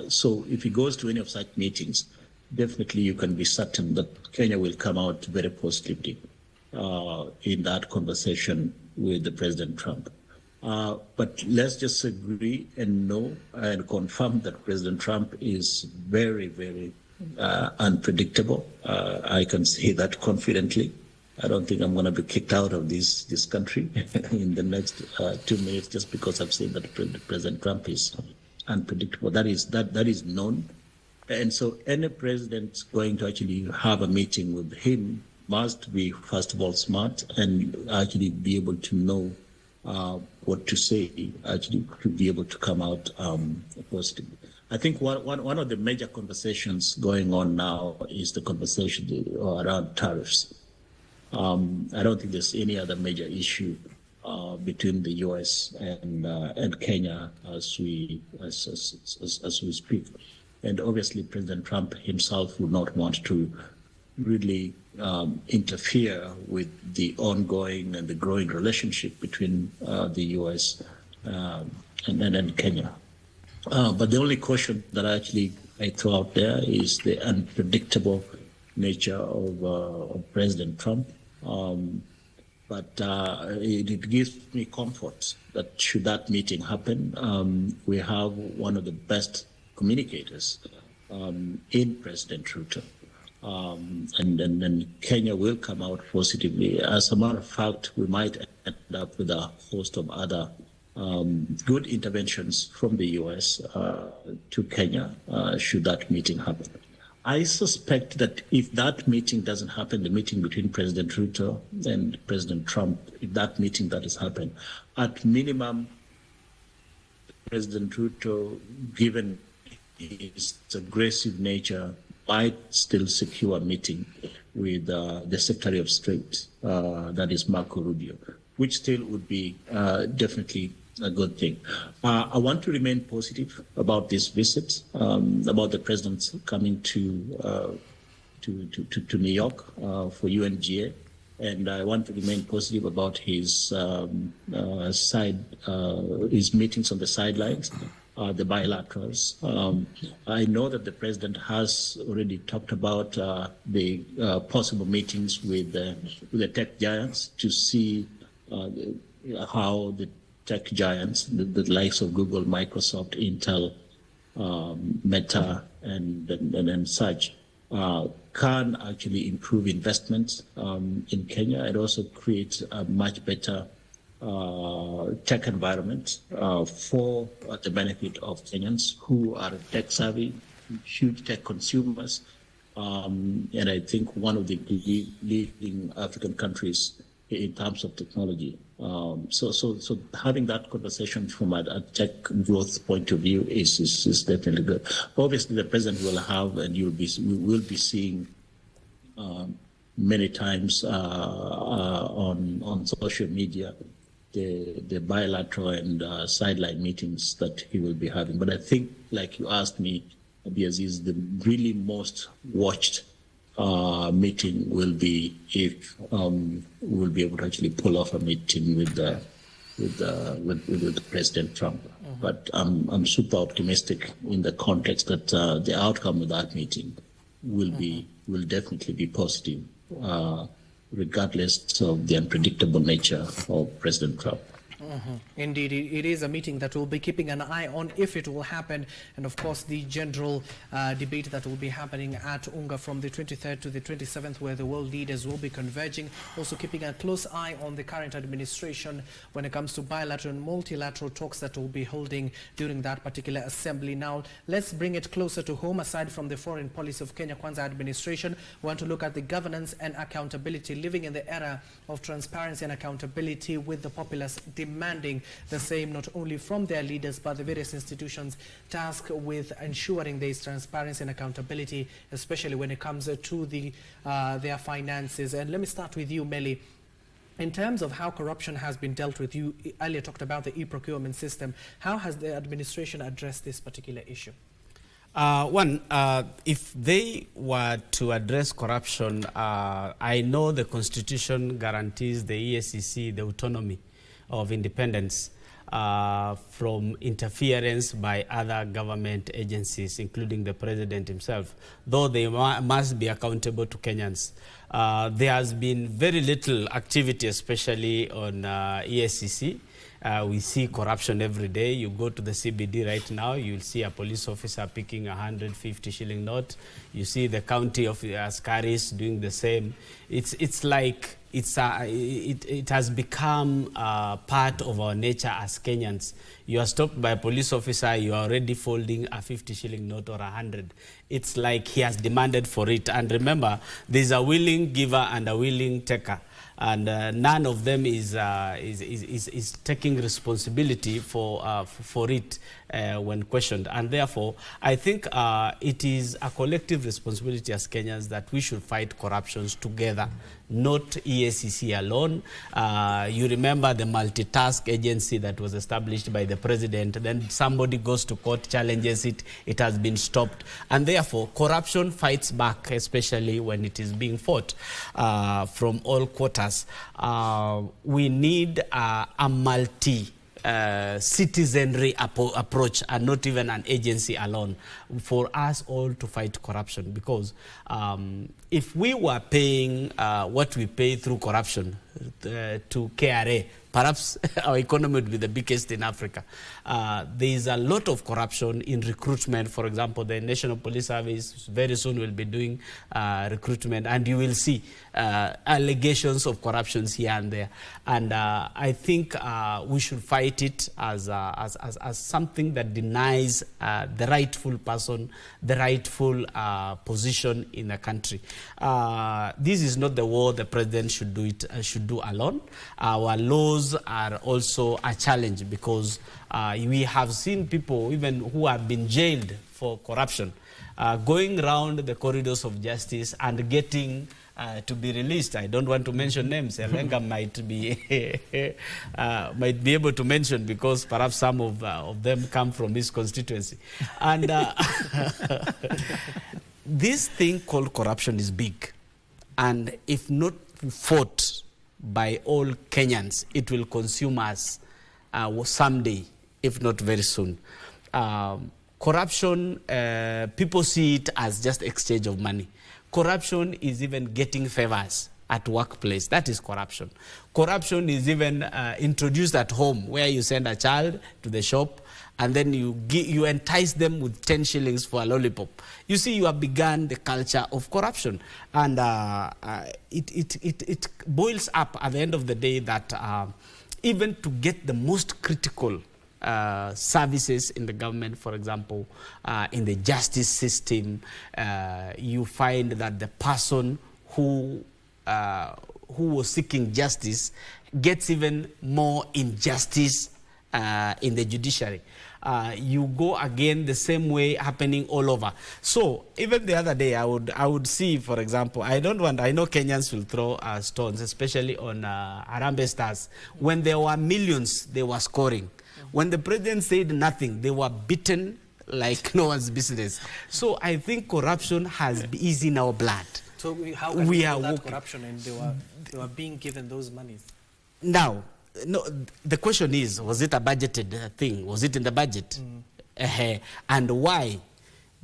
So if he goes to any of such meetings, definitely you can be certain that Kenya will come out very positively in that conversation with the President Trump. But let's just agree and know and confirm that President Trump is very, very unpredictable. I can say that confidently. I don't think I'm going to be kicked out of this country in the next 2 minutes just because I've seen that President Trump is unpredictable. That is known. And so any president going to actually have a meeting with him must be, first of all, smart and actually be able to know what to say, actually to be able to come out positive. I think one of the major conversations going on now is the conversation around tariffs. I don't think there's any other major issue between the U.S. and Kenya as we speak. And obviously, President Trump himself would not want to really interfere with the ongoing and the growing relationship between the U.S. and Kenya. But the only caution that I throw out there is the unpredictable nature of President Trump. But it gives me comfort that should that meeting happen, we have one of the best communicators in President Ruto. And Kenya will come out positively. As a matter of fact, we might end up with a host of other good interventions from the U.S. To Kenya should that meeting happen. I suspect that if that meeting doesn't happen, the meeting between President Ruto and President Trump, if that meeting doesn't happen, at minimum, President Ruto, given his aggressive nature, might still secure a meeting with the Secretary of State, that is Marco Rubio, which still would be definitely a good thing. I want to remain positive about this visit, about the president coming to New York for UNGA, and I want to remain positive about his his meetings on the sidelines, the bilaterals. I know that the president has already talked about the possible meetings with the tech giants to see how the tech giants, the likes of Google, Microsoft, Intel, Meta, and such, can actually improve investments in Kenya and also create a much better tech environment for the benefit of Kenyans who are tech savvy, huge tech consumers, and I think one of the leading African countries in terms of technology. So having that conversation from a tech growth point of view is definitely good. Obviously, the president will have, and we will be seeing many times on social media the bilateral and sideline meetings that he will be having. But I think, like you asked me, Abdiaziz, the really most watched meeting will be if we'll be able to actually pull off a meeting with President Trump. Mm-hmm. But I'm super optimistic in the context that the outcome of that meeting will definitely be positive, regardless of the unpredictable nature of President Trump. Indeed, it is a meeting that we'll be keeping an eye on if it will happen, and of course the general debate that will be happening at UNGA from the 23rd to the 27th, where the world leaders will be converging. Also keeping a close eye on the current administration when it comes to bilateral and multilateral talks that will be holding during that particular assembly. Now, let's bring it closer to home. Aside from the foreign policy of Kenya Kwanza administration, we want to look at the governance and accountability, living in the era of transparency and accountability, with the populace demanding the same, not only from their leaders but the various institutions tasked with ensuring there is transparency and accountability, especially when it comes to their finances. And let me start with you, Meli. In terms of how corruption has been dealt with, you earlier talked about the e-procurement system. How has the administration addressed this particular issue? If they were to address corruption, I know the Constitution guarantees the EACC the autonomy of independence from interference by other government agencies, including the president himself, though they must be accountable to Kenyans. There has been very little activity, especially on EACC. We see corruption every day. You go to the CBD right now, you'll see a police officer picking 150 shilling note. You see the county of Askaris doing the same. It's like it has become part of our nature as Kenyans. You are stopped by a police officer, you are already folding a 50 shilling note or 100. It's like he has demanded for it. And remember, there's a willing giver and a willing taker. And none of them is taking responsibility for it when questioned. And therefore, I think it is a collective responsibility as Kenyans that we should fight corruptions together, not EACC alone. You remember the multitask agency that was established by the president. Then somebody goes to court, challenges it, it has been stopped. And therefore, corruption fights back, especially when it is being fought from all quarters. We need a multi-citizenry approach, and not even an agency alone, for us all to fight corruption. Because if we were paying what we pay through corruption to KRA, perhaps our economy would be the biggest in Africa. There is a lot of corruption in recruitment. For example, the National Police Service very soon will be doing recruitment, and you will see allegations of corruptions here and there. And I think we should fight it as something that denies the rightful person, the rightful position in the country. This is not the war the president should do alone. Our laws are also a challenge, because we have seen people even who have been jailed for corruption going around the corridors of justice and getting to be released. I don't want to mention names. Elenga might be able to mention, because perhaps some of them come from his constituency. And this thing called corruption is big, and if not fought by all Kenyans, it will consume us someday, if not very soon. Corruption, people see it as just exchange of money. Corruption is even getting favors at workplace. That is corruption. Corruption is even introduced at home, where you send a child to the shop and then you entice them with 10 shillings for a lollipop. You see, you have begun the culture of corruption. And it boils up at the end of the day that even to get the most critical services in the government, for example, in the justice system, you find that the person who was seeking justice gets even more injustice in the judiciary. You go again the same way happening all over. So even the other day, I would see, for example, I know Kenyans will throw stones, especially on Harambee Stars. When there were millions, they were scoring. When the president said nothing, they were beaten like no one's business. So I think corruption is in our blood. So how can we have that corruption, and they were being given those monies? Now, no, the question is, was it a budgeted thing? Was it in the budget? And why?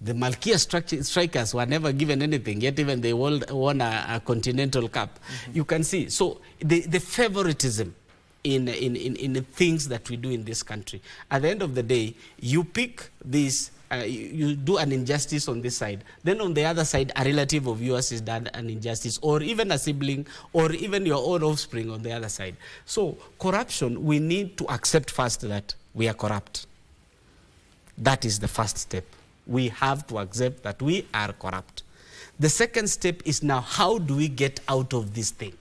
The Malkia strikers were never given anything, yet even they won a continental cup. You can see. So the favoritism in the things that we do in this country. At the end of the day, you pick this, you do an injustice on this side, then on the other side, a relative of yours is done an injustice, or even a sibling, or even your own offspring on the other side. So corruption, we need to accept first that we are corrupt. That is the first step. We have to accept that we are corrupt. The second step is now, how do we get out of this thing?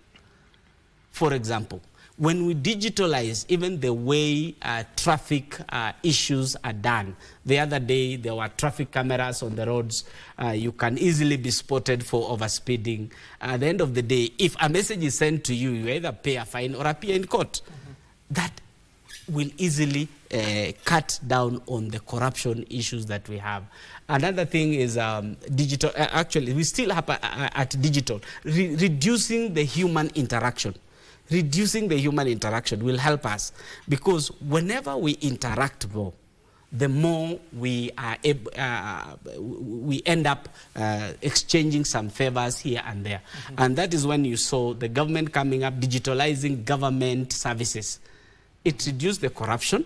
For example, when we digitalize even the way traffic issues are done. The other day, there were traffic cameras on the roads. You can easily be spotted for overspeeding. At the end of the day, if a message is sent to you, you either pay a fine or appear in court. That will easily cut down on the corruption issues that we have. Another thing is digital. Actually, we still have at digital, reducing the human interaction. Reducing the human interaction will help us, because whenever we interact more, the more we are we end up exchanging some favors here and there. And that is when you saw the government coming up, digitalizing government services. It reduced the corruption,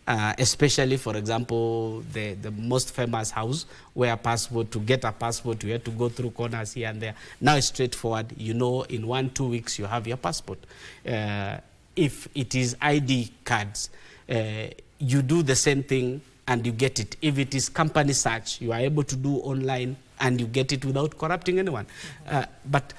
especially, for example, the most famous house, where to get a passport, you had to go through corners here and there. Now it's straightforward. You know, in 1-2 weeks, you have your passport. If it is ID cards, you do the same thing and you get it. If it is company search, you are able to do online and you get it without corrupting anyone. But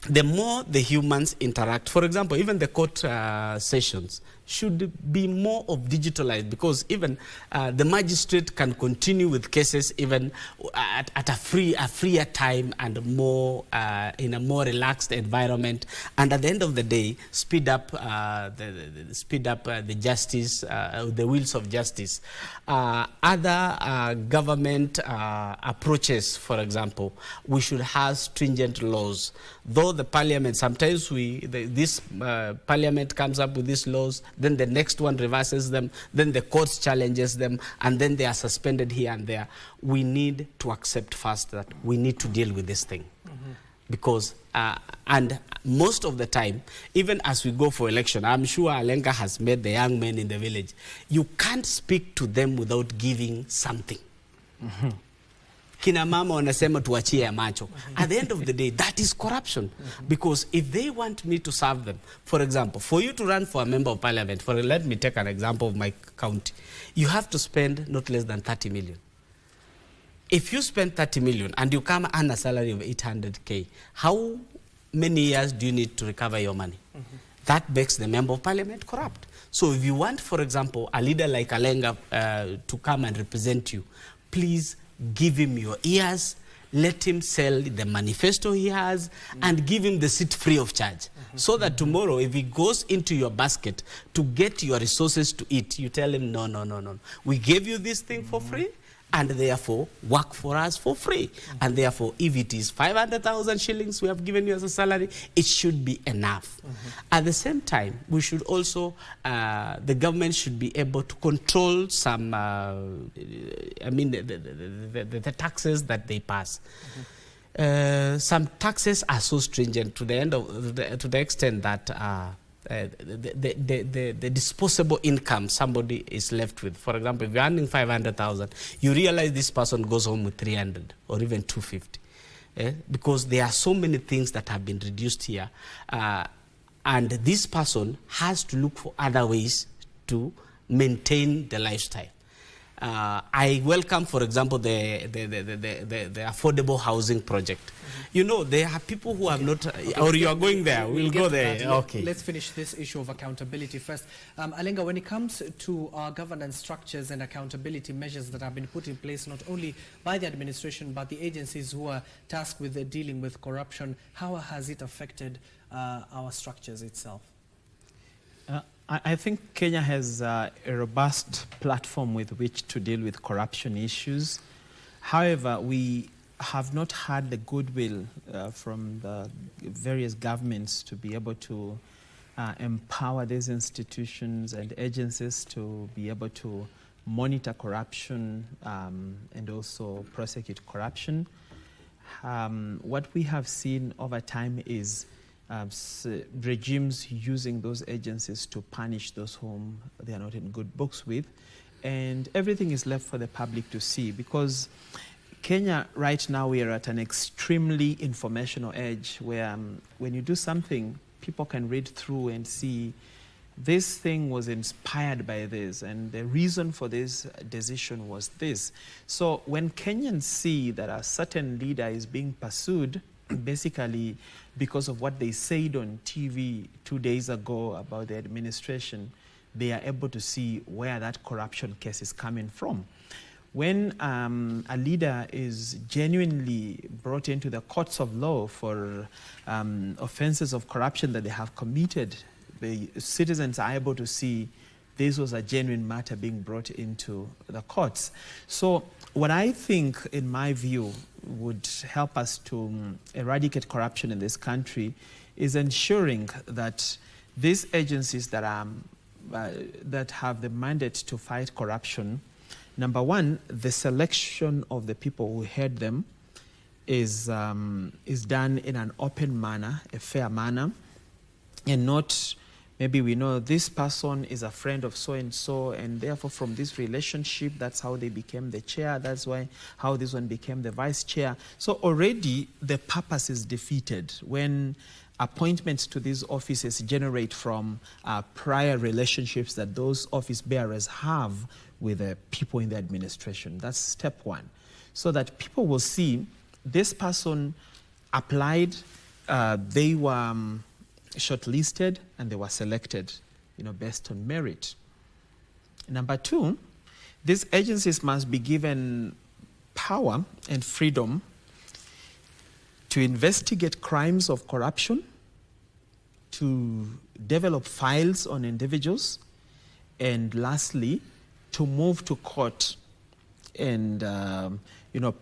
the more the humans interact, for example, even the court sessions should be more of digitalized, because even the magistrate can continue with cases even at a freer time and more in a more relaxed environment, and at the end of the day, speed up the justice, the wheels of justice. Other government approaches, for example, we should have stringent laws. Though the parliament, sometimes this parliament comes up with these laws, then the next one reverses them, then the courts challenges them, and then they are suspended here and there. We need to accept first that we need to deal with this thing. Because, and most of the time, even as we go for election, I'm sure Alenga has met the young men in the village, you can't speak to them without giving something. Kina mama wanasema tuachie ya macho. At the end of the day, that is corruption. Because if they want me to serve them, for example, for you to run for a member of parliament, let me take an example of my county, you have to spend not less than 30 million. If you spend 30 million and you come earn a salary of 800K, how many years do you need to recover your money? That makes the member of parliament corrupt. So if you want, for example, a leader like Alenga to come and represent you, please give him your ears, let him sell the manifesto he has, and give him the seat free of charge. So that tomorrow, if he goes into your basket to get your resources to eat, you tell him, no. We gave you this thing for free, and therefore work for us for free. And therefore, if it is 500,000 shillings we have given you as a salary, it should be enough. At the same time, we should also, the government should be able to control some, the taxes that they pass. Some taxes are so stringent to the extent that the disposable income somebody is left with. For example, if you're earning 500,000, you realize this person goes home with 300 or even 250. Because there are so many things that have been reduced here. And this person has to look for other ways to maintain the lifestyle. I welcome, for example, the affordable housing project. You know, there are people who have not, or you are going there, we'll go there. Okay. Let's finish this issue of accountability first. Alenga, when it comes to our governance structures and accountability measures that have been put in place, not only by the administration, but the agencies who are tasked with dealing with corruption, how has it affected our structures itself? I think Kenya has a robust platform with which to deal with corruption issues. However, we have not had the goodwill from the various governments to be able to empower these institutions and agencies to be able to monitor corruption and also prosecute corruption. What we have seen over time is regimes using those agencies to punish those whom they are not in good books with. And everything is left for the public to see, because Kenya right now, we are at an extremely informational age where when you do something, people can read through and see this thing was inspired by this, and the reason for this decision was this. So when Kenyans see that a certain leader is being pursued, basically because of what they said on TV 2 days ago about the administration, they are able to see where that corruption case is coming from. When a leader is genuinely brought into the courts of law for offenses of corruption that they have committed, the citizens are able to see this was a genuine matter being brought into the courts. So what I think, in my view, would help us to eradicate corruption in this country is ensuring that these agencies that have the mandate to fight corruption, number one, the selection of the people who head them is done in an open manner, a fair manner, and not maybe we know this person is a friend of so-and-so, and therefore from this relationship, that's how they became the chair, that's how this one became the vice chair. So already the purpose is defeated when appointments to these offices generate from prior relationships that those office bearers have with the people in the administration. That's step one. So that people will see this person applied, they were shortlisted, and they were selected, based on merit. Number two, these agencies must be given power and freedom to investigate crimes of corruption, to develop files on individuals, and lastly, to move to court and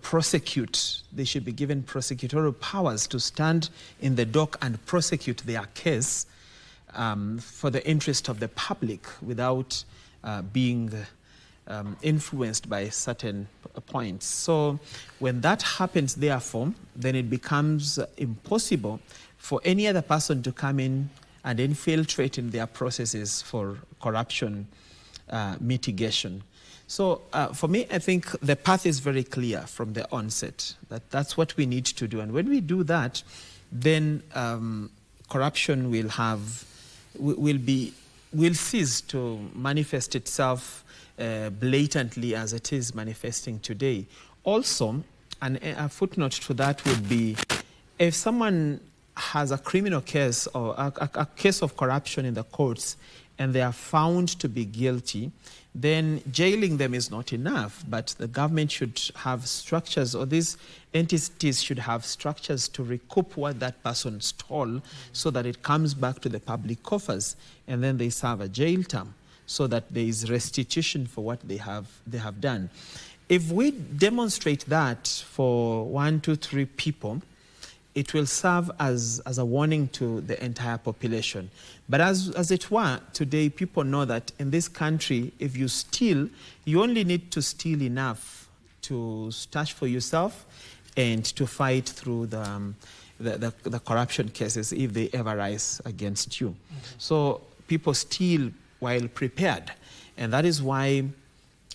prosecute. They should be given prosecutorial powers to stand in the dock and prosecute their case for the interest of the public without being influenced by certain points. So when that happens, therefore, then it becomes impossible for any other person to come in and infiltrate in their processes for corruption mitigation. So for me, I think the path is very clear from the onset, that's what we need to do. And when we do that, then corruption will cease to manifest itself blatantly as it is manifesting today. Also, and a footnote to that would be, if someone has a criminal case or a case of corruption in the courts and they are found to be guilty, then jailing them is not enough, but the government should have structures, or these entities should have structures to recoup what that person stole so that it comes back to the public coffers, and then they serve a jail term so that there is restitution for what they have done. If we demonstrate that for 1, 2, 3 people, it will serve as a warning to the entire population. But as it were, today people know that in this country, if you steal, you only need to steal enough to stash for yourself and to fight through the corruption cases if they ever rise against you. So people steal while prepared. And that is why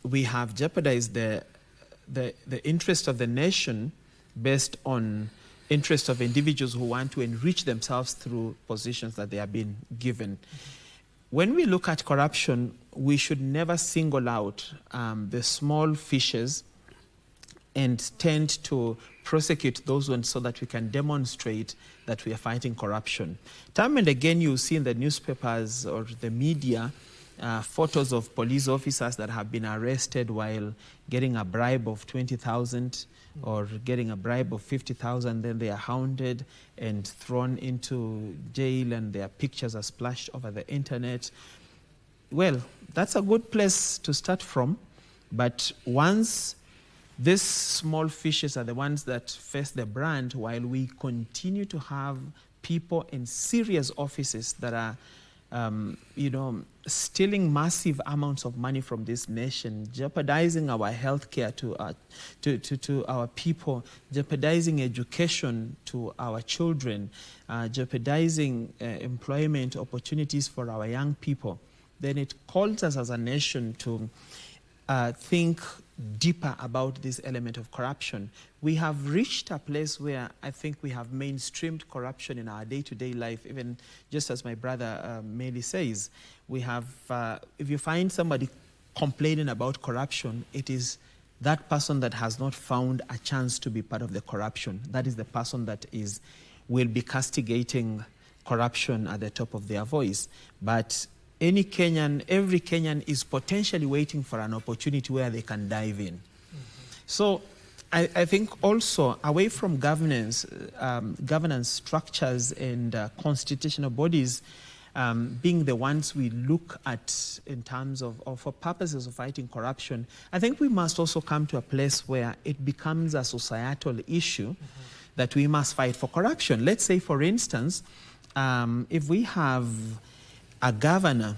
we have jeopardized the interest of the nation based on interest of individuals who want to enrich themselves through positions that they are being given. When we look at corruption, we should never single out the small fishes and tend to prosecute those ones so that we can demonstrate that we are fighting corruption. Time and again, you see in the newspapers or the media photos of police officers that have been arrested while getting a bribe of 20,000 or getting a bribe of 50,000, then they are hounded and thrown into jail and their pictures are splashed over the internet. Well, that's a good place to start from, but once these small fishes are the ones that face the brand, while we continue to have people in serious offices that are stealing massive amounts of money from this nation, jeopardizing our healthcare to our people, jeopardizing education to our children, jeopardizing employment opportunities for our young people, then it calls us as a nation to think deeper about this element of corruption. We have reached a place where I think we have mainstreamed corruption in our day-to-day life, even just as my brother Meli says. We have, if you find somebody complaining about corruption, it is that person that has not found a chance to be part of the corruption. That is the person that will be castigating corruption at the top of their voice. But every Kenyan is potentially waiting for an opportunity where they can dive in. So I think also away from governance structures and constitutional bodies being the ones we look at in terms of for purposes of fighting corruption, I think we must also come to a place where it becomes a societal issue that we must fight for corruption. Let's say, for instance, if we have a governor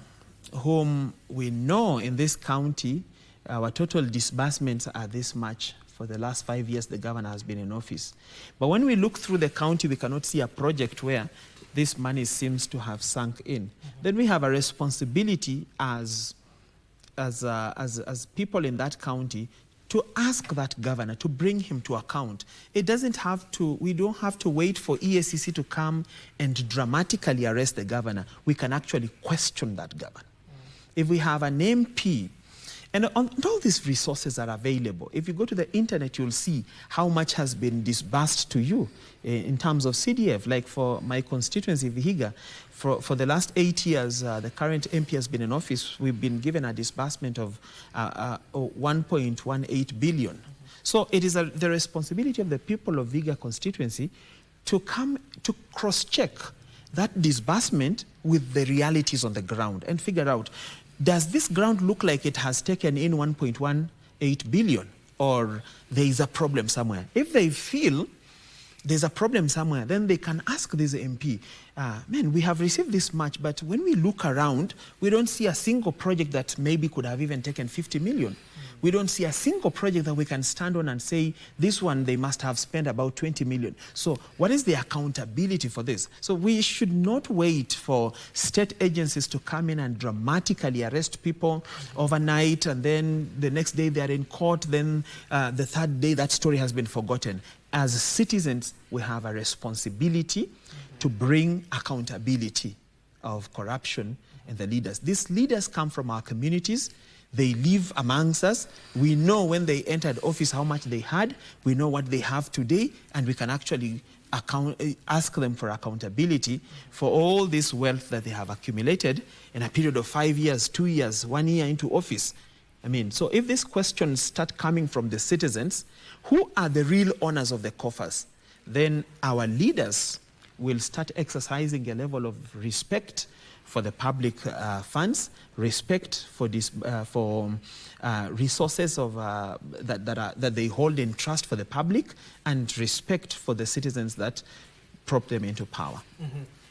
whom we know in this county, our total disbursements are this much. For the last 5 years, the governor has been in office. But when we look through the county, we cannot see a project where this money seems to have sunk in. Then we have a responsibility as people in that county to ask that governor, to bring him to account. We don't have to wait for EACC to come and dramatically arrest the governor. We can actually question that governor. If we have an MP, and all these resources are available. If you go to the internet, you'll see how much has been disbursed to you in terms of CDF. Like for my constituency, Vihiga, for the last 8 years, the current MP has been in office. We've been given a disbursement of 1.18 billion. So it is the responsibility of the people of Vihiga constituency to come to cross-check that disbursement with the realities on the ground and figure out, does this ground look like it has taken in 1.18 billion, or there is a problem somewhere? If they feel there's a problem somewhere, then they can ask this MP, man, we have received this much, but when we look around, we don't see a single project that maybe could have even taken 50 million. We don't see a single project that we can stand on and say, this one, they must have spent about 20 million. So what is the accountability for this? So we should not wait for state agencies to come in and dramatically arrest people overnight, and then the next day they're in court, then the third day that story has been forgotten. As citizens, we have a responsibility to bring accountability of corruption in the leaders. These leaders come from our communities. They live amongst us. We know when they entered office how much they had. We know what they have today, and we can actually ask them for accountability for all this wealth that they have accumulated in a period of 5 years, 2 years, 1 year into office. I mean, so if these questions start coming from the citizens, who are the real owners of the coffers, then our leaders will start exercising a level of respect for the public funds, respect for this resources of that they hold in trust for the public, and respect for the citizens that prop them into power.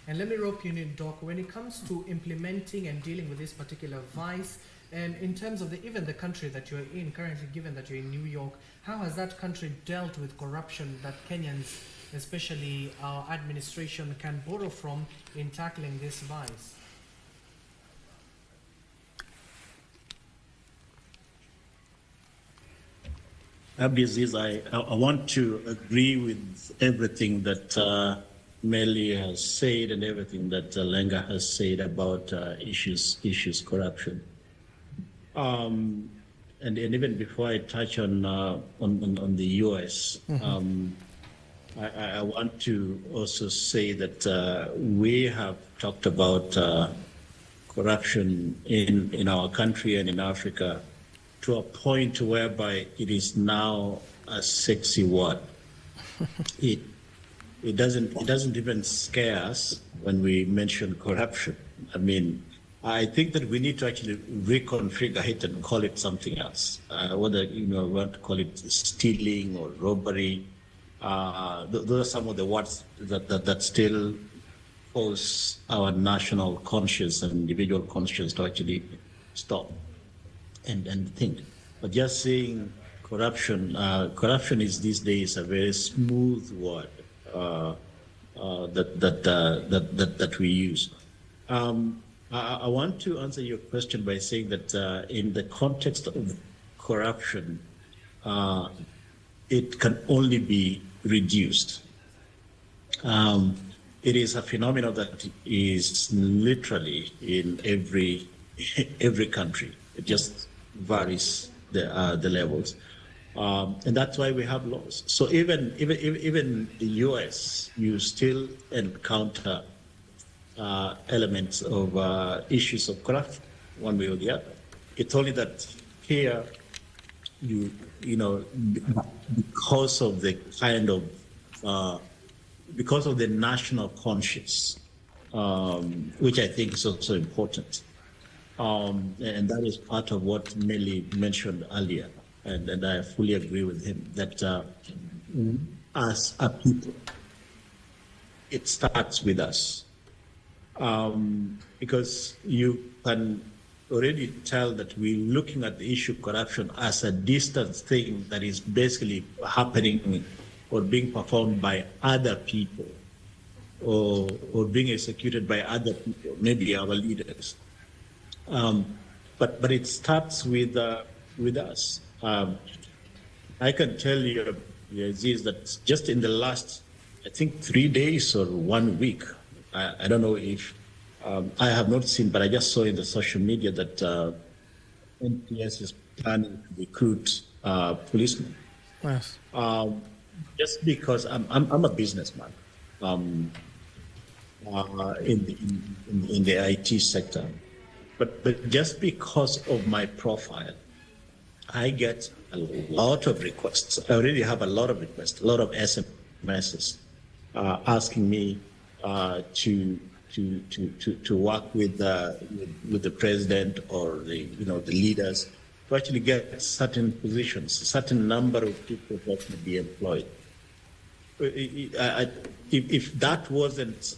And let me rope you in, Doc, when it comes to implementing and dealing with this particular vice, and in terms of even the country that you're in currently, given that you're in New York, how has that country dealt with corruption that Kenyans, especially our administration, can borrow from in tackling this vice? Abdiaziz, I want to agree with everything that Meli has said and everything that Lenga has said about issues corruption. And even before I touch on the US, I want to also say that we have talked about corruption in our country and in Africa to a point whereby it is now a sexy word. It doesn't even scare us when we mention corruption. I mean, I think that we need to actually reconfigure it and call it something else. Whether we want to call it stealing or robbery, those are some of the words that still cause our national conscience and individual conscience to actually stop and think. But just saying corruption is these days a very smooth word that we use. I want to answer your question by saying that in the context of corruption, it can only be reduced. It is a phenomenon that is literally in every country. It just varies the levels, and that's why we have laws. So even the U.S., you still encounter elements of issues of corruption, one way or the other. It's only that here, you know, because of the kind of because of the national conscience, which I think is also important. And that is part of what Nelly mentioned earlier, and I fully agree with him, that as a people, it starts with us. Because you can already tell that we're looking at the issue of corruption as a distant thing that is basically happening or being performed by other people, or being executed by other people, maybe our leaders. But it starts with us. I can tell you, Aziz, that just in the last, I think, 3 days or 1 week, I don't know if I have not seen, but I just saw in the social media that NPS is planning to recruit policemen. Yes. Just because I'm a businessman in the IT sector, but just because of my profile, I get a lot of requests. I already have a lot of requests, a lot of SMSs asking me to work with the president or the leaders to actually get certain positions, a certain number of people that can be employed. If that wasn't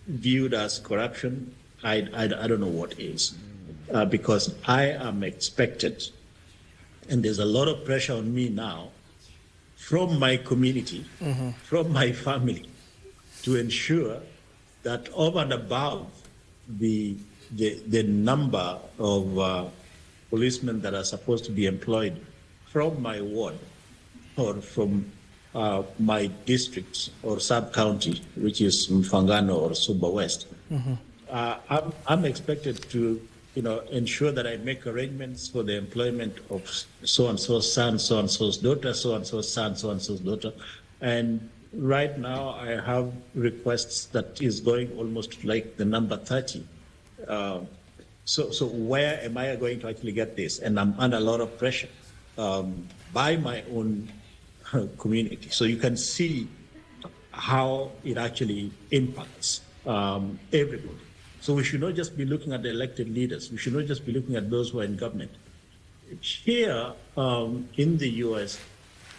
viewed as corruption, I don't know what is, because I am expected, and there's a lot of pressure on me now from my community, from my family, to ensure that over and above the number of policemen that are supposed to be employed from my ward or from my district or sub-county, which is Mfangano or Suba West, I'm expected to ensure that I make arrangements for the employment of so-and-so's son, so-and-so's daughter, so-and-so's son, so-and-so's daughter. And right now I have requests that is going almost like the number 30. So where am I going to actually get this? And I'm under a lot of pressure by my own community. So you can see how it actually impacts everybody. So we should not just be looking at the elected leaders. We should not just be looking at those who are in government. Here in the US,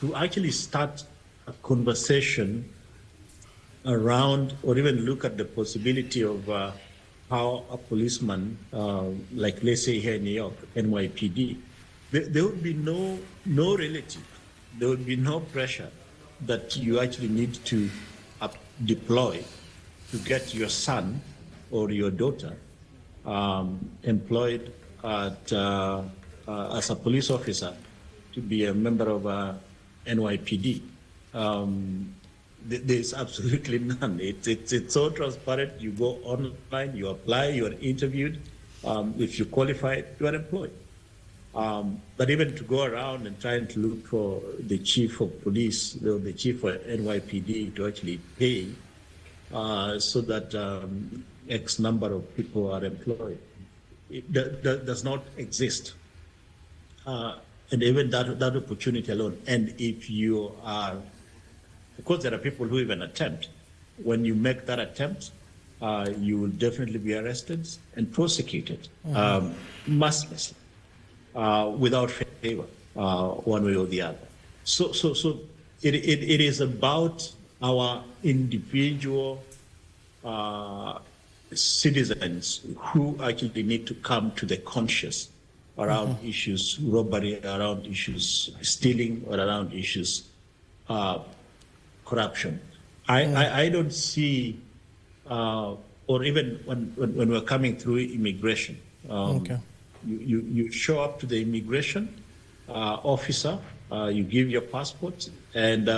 to actually start a conversation around, or even look at the possibility of how a policeman, like let's say here in New York, NYPD, there would be no relative, there would be no pressure that you actually need to deploy to get your son or your daughter employed at, as a police officer to be a member of NYPD. There's absolutely none. It's so transparent. You go online, you apply, you are interviewed. If you qualify, you are employed. But even to go around and trying to look for the chief of police, the chief of NYPD to actually pay so that X number of people are employed, it does not exist. And even that opportunity alone. And if you are, of course, there are people who even attempt. When you make that attempt, you will definitely be arrested and prosecuted mercilessly, without favor, one way or the other. So it is about our individual citizens who actually need to come to the conscious around issues robbery, around issues stealing, or around issues corruption. I don't see, or even when we're coming through immigration, you show up to the immigration officer, you give your passport, and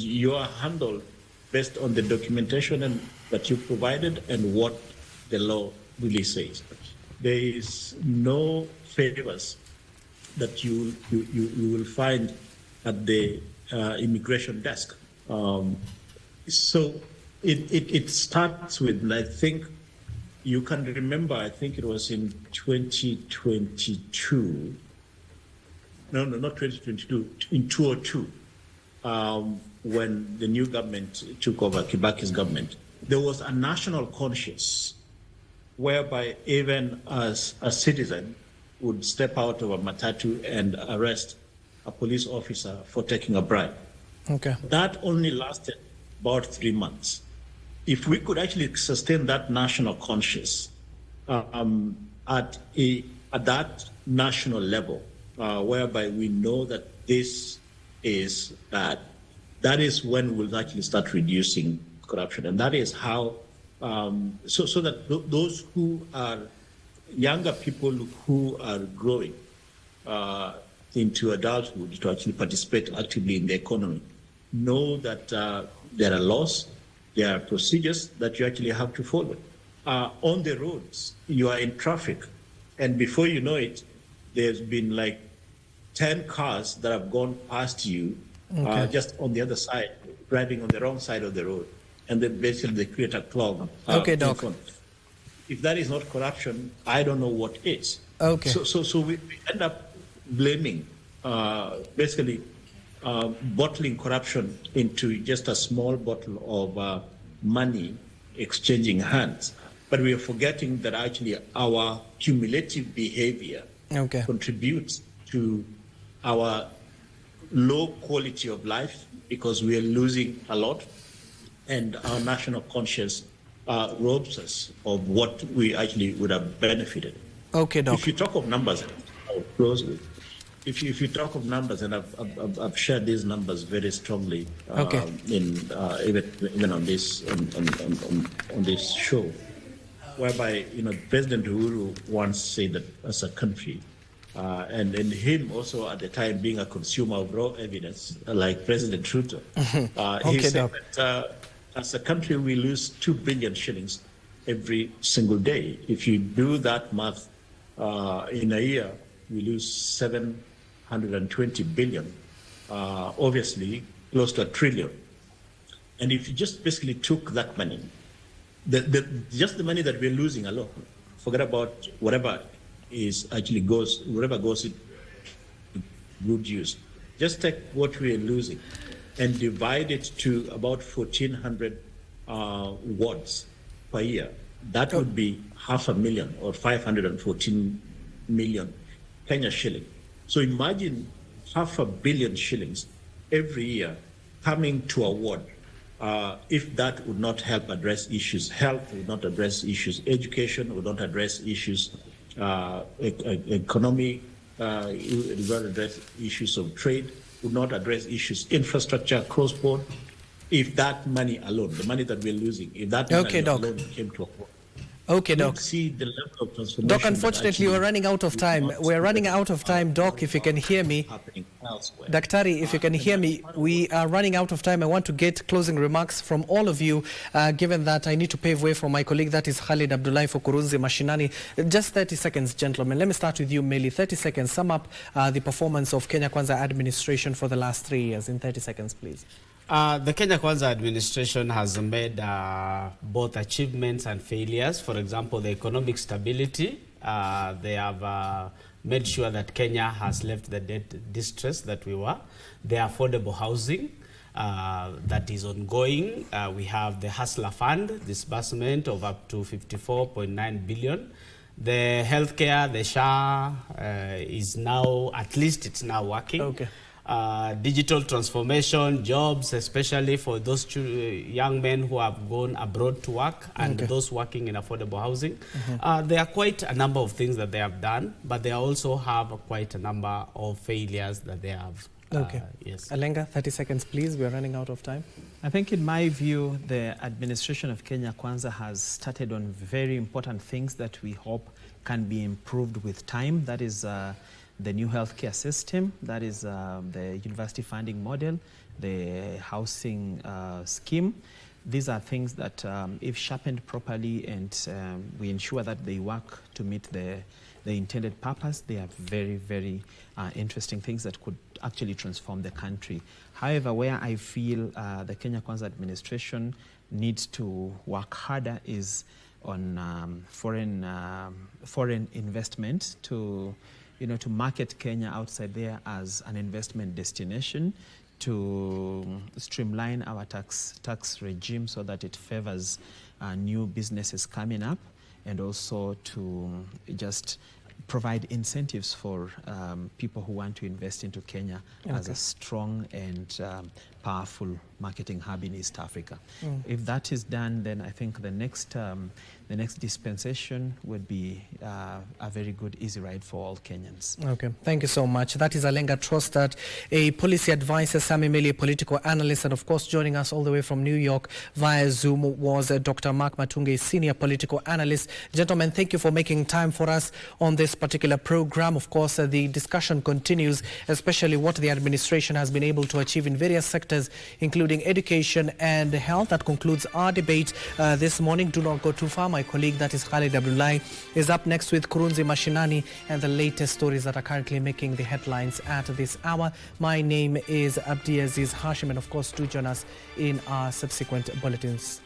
you are handled based on the documentation that you provided and what the law really says. There is no favors that you will find at the immigration desk. So it starts with, I think, you can remember, I think it was in 2022. No, not 2022, in 2002, when the new government took over, Kibaki's government, there was a national conscience whereby even as a citizen would step out of a matatu and arrest a police officer for taking a bribe. Okay. That only lasted about 3 months. If we could actually sustain that national conscience at that national level, whereby we know that this is bad, that is when we'll actually start reducing corruption. And that is how, so that those who are younger people who are growing into adulthood to actually participate actively in the economy know that there are laws, there are procedures that you actually have to follow. On the roads, you are in traffic, and before you know it, there's been like 10 cars that have gone past you just on the other side, driving on the wrong side of the road, and then basically they create a clog. Okay, Doc. If that is not corruption, I don't know what is. Okay. So we end up blaming, basically bottling corruption into just a small bottle of money exchanging hands. But we are forgetting that actually our cumulative behavior contributes to our low quality of life because we are losing a lot, and our national conscience robs us of what we actually would have benefited. Okay, Doc. If you talk of numbers, I'll close with. If you talk of numbers, and I've shared these numbers very strongly even on this on this show, whereby President Uhuru once said that as a country, and him also at the time being a consumer of raw evidence, like President Ruto, he said that as a country we lose 2 billion shillings every single day. If you do that math, in a year we lose 720 billion, obviously close to 1 trillion. And if you just basically took that money, just the money that we're losing alone, forget about whatever goes into good use. Just take what we're losing and divide it to about 1,400 wards per year. That would be 500,000 or 514 million Kenya shilling. So imagine 500 million shillings every year coming to a ward. If that would not help address issues, health would not address issues, education would not address issues, economy would not address issues of trade, would not address issues, infrastructure, cross-border. If that money alone, the money that we're losing, if that money alone came to a ward. Okay, Doc. See the level of transformation. Doc, unfortunately, we're running out of time. We're running out of time, Doc, if you can hear me. Daktari, if you can hear me, we are running out of time. I want to get closing remarks from all of you, given that I need to pave way for my colleague, that is Khalid Abdullahi for Kurunzi Mashinani. Just 30 seconds, gentlemen. Let me start with you, Meli. 30 seconds. Sum up the performance of Kenya Kwanza administration for the last 3 years. In 30 seconds, please. The Kenya Kwanza administration has made both achievements and failures. For example, the economic stability. They have made sure that Kenya has left the debt distress that we were. The affordable housing that is ongoing. We have the Hustler Fund, disbursement of up to 54.9 billion. The healthcare, the SHA is now, at least it's now working. Okay. digital transformation, jobs, especially for those young men who have gone abroad to work and those working in affordable housing. There are quite a number of things that they have done, but they also have quite a number of failures that they have. Yes. Alenga, 30 seconds, please. We are running out of time. I think in my view, the administration of Kenya Kwanza has started on very important things that we hope can be improved with time. That is the new healthcare system, that is the university funding model, the housing scheme. These are things that if sharpened properly and we ensure that they work to meet the intended purpose, they are very, very interesting things that could actually transform the country. However, where I feel the Kenya Kwanza administration needs to work harder is on foreign investment to market Kenya outside there as an investment destination, to streamline our tax regime so that it favors new businesses coming up, and also to just provide incentives for people who want to invest into Kenya as a strong and powerful marketing hub in East Africa. If that is done, then I think the next dispensation would be a very good easy ride for all Kenyans. Okay, thank you so much. That is Alenga Trostad, a policy advisor, Sami Meli, a political analyst, and of course joining us all the way from New York via Zoom was Dr. Mark Matunge, senior political analyst. Gentlemen, thank you for making time for us on this particular program. Of course, the discussion continues, especially what the administration has been able to achieve in various sectors, including education and health. That concludes our debate this morning. Do not go too far. My colleague, that is Khalid Abdullahi, is up next with Kurunzi Mashinani and the latest stories that are currently making the headlines at this hour. My name is Abdiaziz. Hashim, and of course do join us in our subsequent bulletins.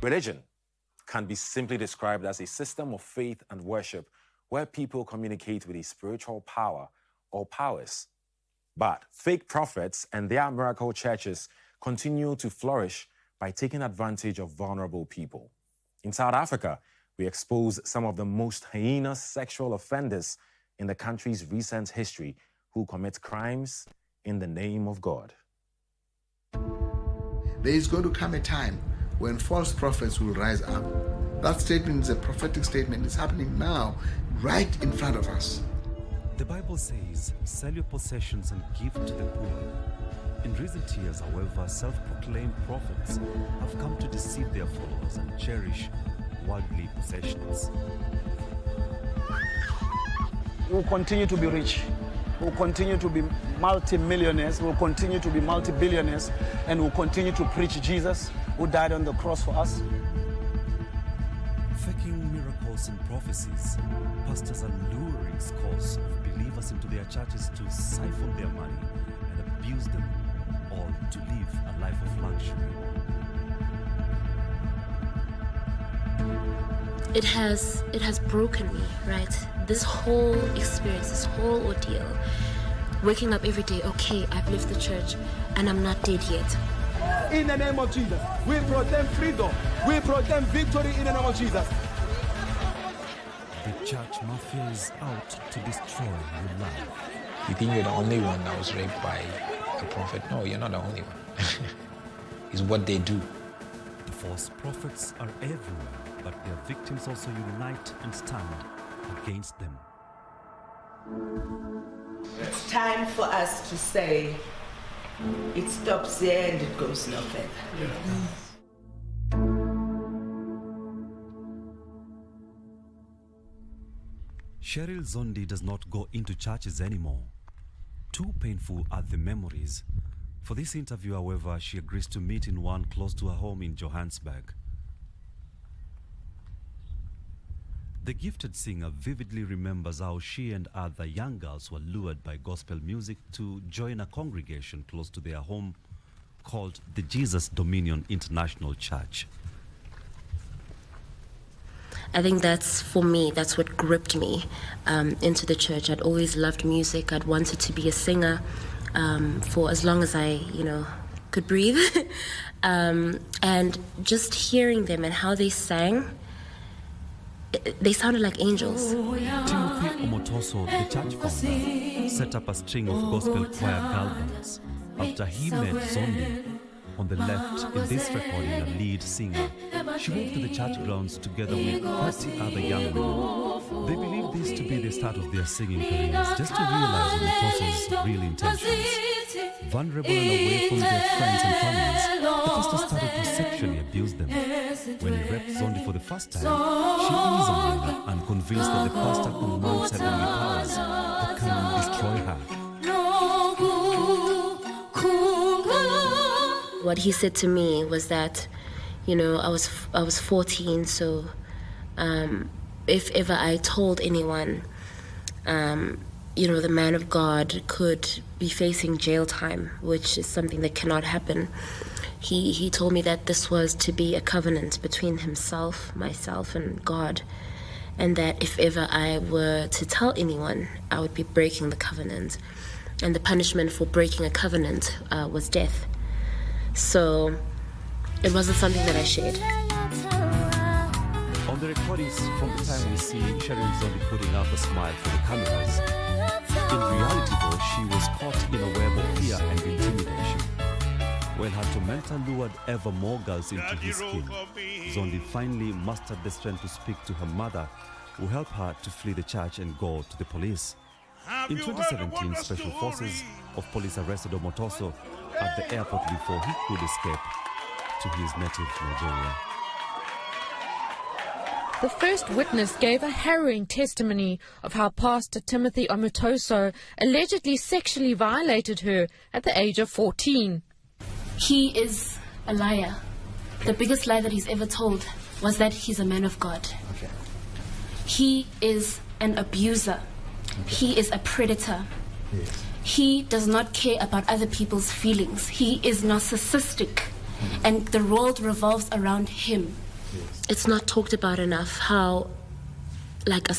Religion can be simply described as a system of faith and worship where people communicate with a spiritual power or powers. But fake prophets and their miracle churches continue to flourish by taking advantage of vulnerable people. In South Africa, we expose some of the most heinous sexual offenders in the country's recent history who commit crimes in the name of God. There is going to come a time when false prophets will rise up. That statement is a prophetic statement. It's happening now, right in front of us. The Bible says, sell your possessions and give to the poor. In recent years, however, self-proclaimed prophets have come to deceive their followers and cherish worldly possessions. We'll continue to be rich. We'll continue to be multi-millionaires. We'll continue to be multi-billionaires. And we'll continue to preach Jesus, who died on the cross for us. Faking miracles and prophecies, pastors are luring scores of believers into their churches to siphon their money and abuse them, all to live a life of luxury. It has broken me, right? This whole experience, this whole ordeal, waking up every day, okay, I've left the church and I'm not dead yet. In the name of Jesus, we proclaim freedom. We proclaim victory in the name of Jesus. The church mafia is out to destroy your life. You think you're the only one that was raped by a prophet? No, you're not the only one. It's what they do. The false prophets are everywhere, but their victims also unite and stand against them. It's time for us to say, it stops there and it goes no further. Cheryl Zondi does not go into churches anymore. Too painful are the memories. For this interview, however, she agrees to meet in one close to her home in Johannesburg. The gifted singer vividly remembers how she and other young girls were lured by gospel music to join a congregation close to their home called the Jesus Dominion International Church. I think that's, for me, that's what gripped me into the church. I'd always loved music. I'd wanted to be a singer for as long as I, could breathe. And just hearing them and how they sang, they sounded like angels. Timothy Omotoso, the church founder, set up a string of gospel choir girl bands after he met Zondi. On the left, in this recording, a lead singer. She moved to the church grounds together with 30 other young women. They believe this to be the start of their singing careers, just to realize Omotoso's real intentions. Vulnerable and away from their friends and families, the pastor started to sexually abuse them. When he raped Zondi for the first time, she is a minor and convinced that the pastor commands heavenly powers that can destroy her. What he said to me was that, I was 14, so if ever I told anyone, the man of God could be facing jail time, which is something that cannot happen. He told me that this was to be a covenant between myself, and God, and that if ever I were to tell anyone, I would be breaking the covenant, and the punishment for breaking a covenant was death. So it wasn't something that I shared. On the recordings from the time we see Sharon Zondi putting up a smile for the cameras, in reality though, she was caught in a web of fear and intimidation. When her tormentor lured ever more girls into his skin, Zondi finally mustered the strength to speak to her mother, who helped her to flee the church and go to the police. In 2017, Special Forces of Police arrested Omotoso at the airport before he could escape to his native Nigeria. The first witness gave a harrowing testimony of how Pastor Timothy Omotoso allegedly sexually violated her at the age of 14. He is a liar. The biggest lie that he's ever told was that he's a man of God. Okay. He is an abuser. Okay. He is a predator. Yes. He does not care about other people's feelings. He is narcissistic, and the world revolves around him. Yes. It's not talked about enough how, like a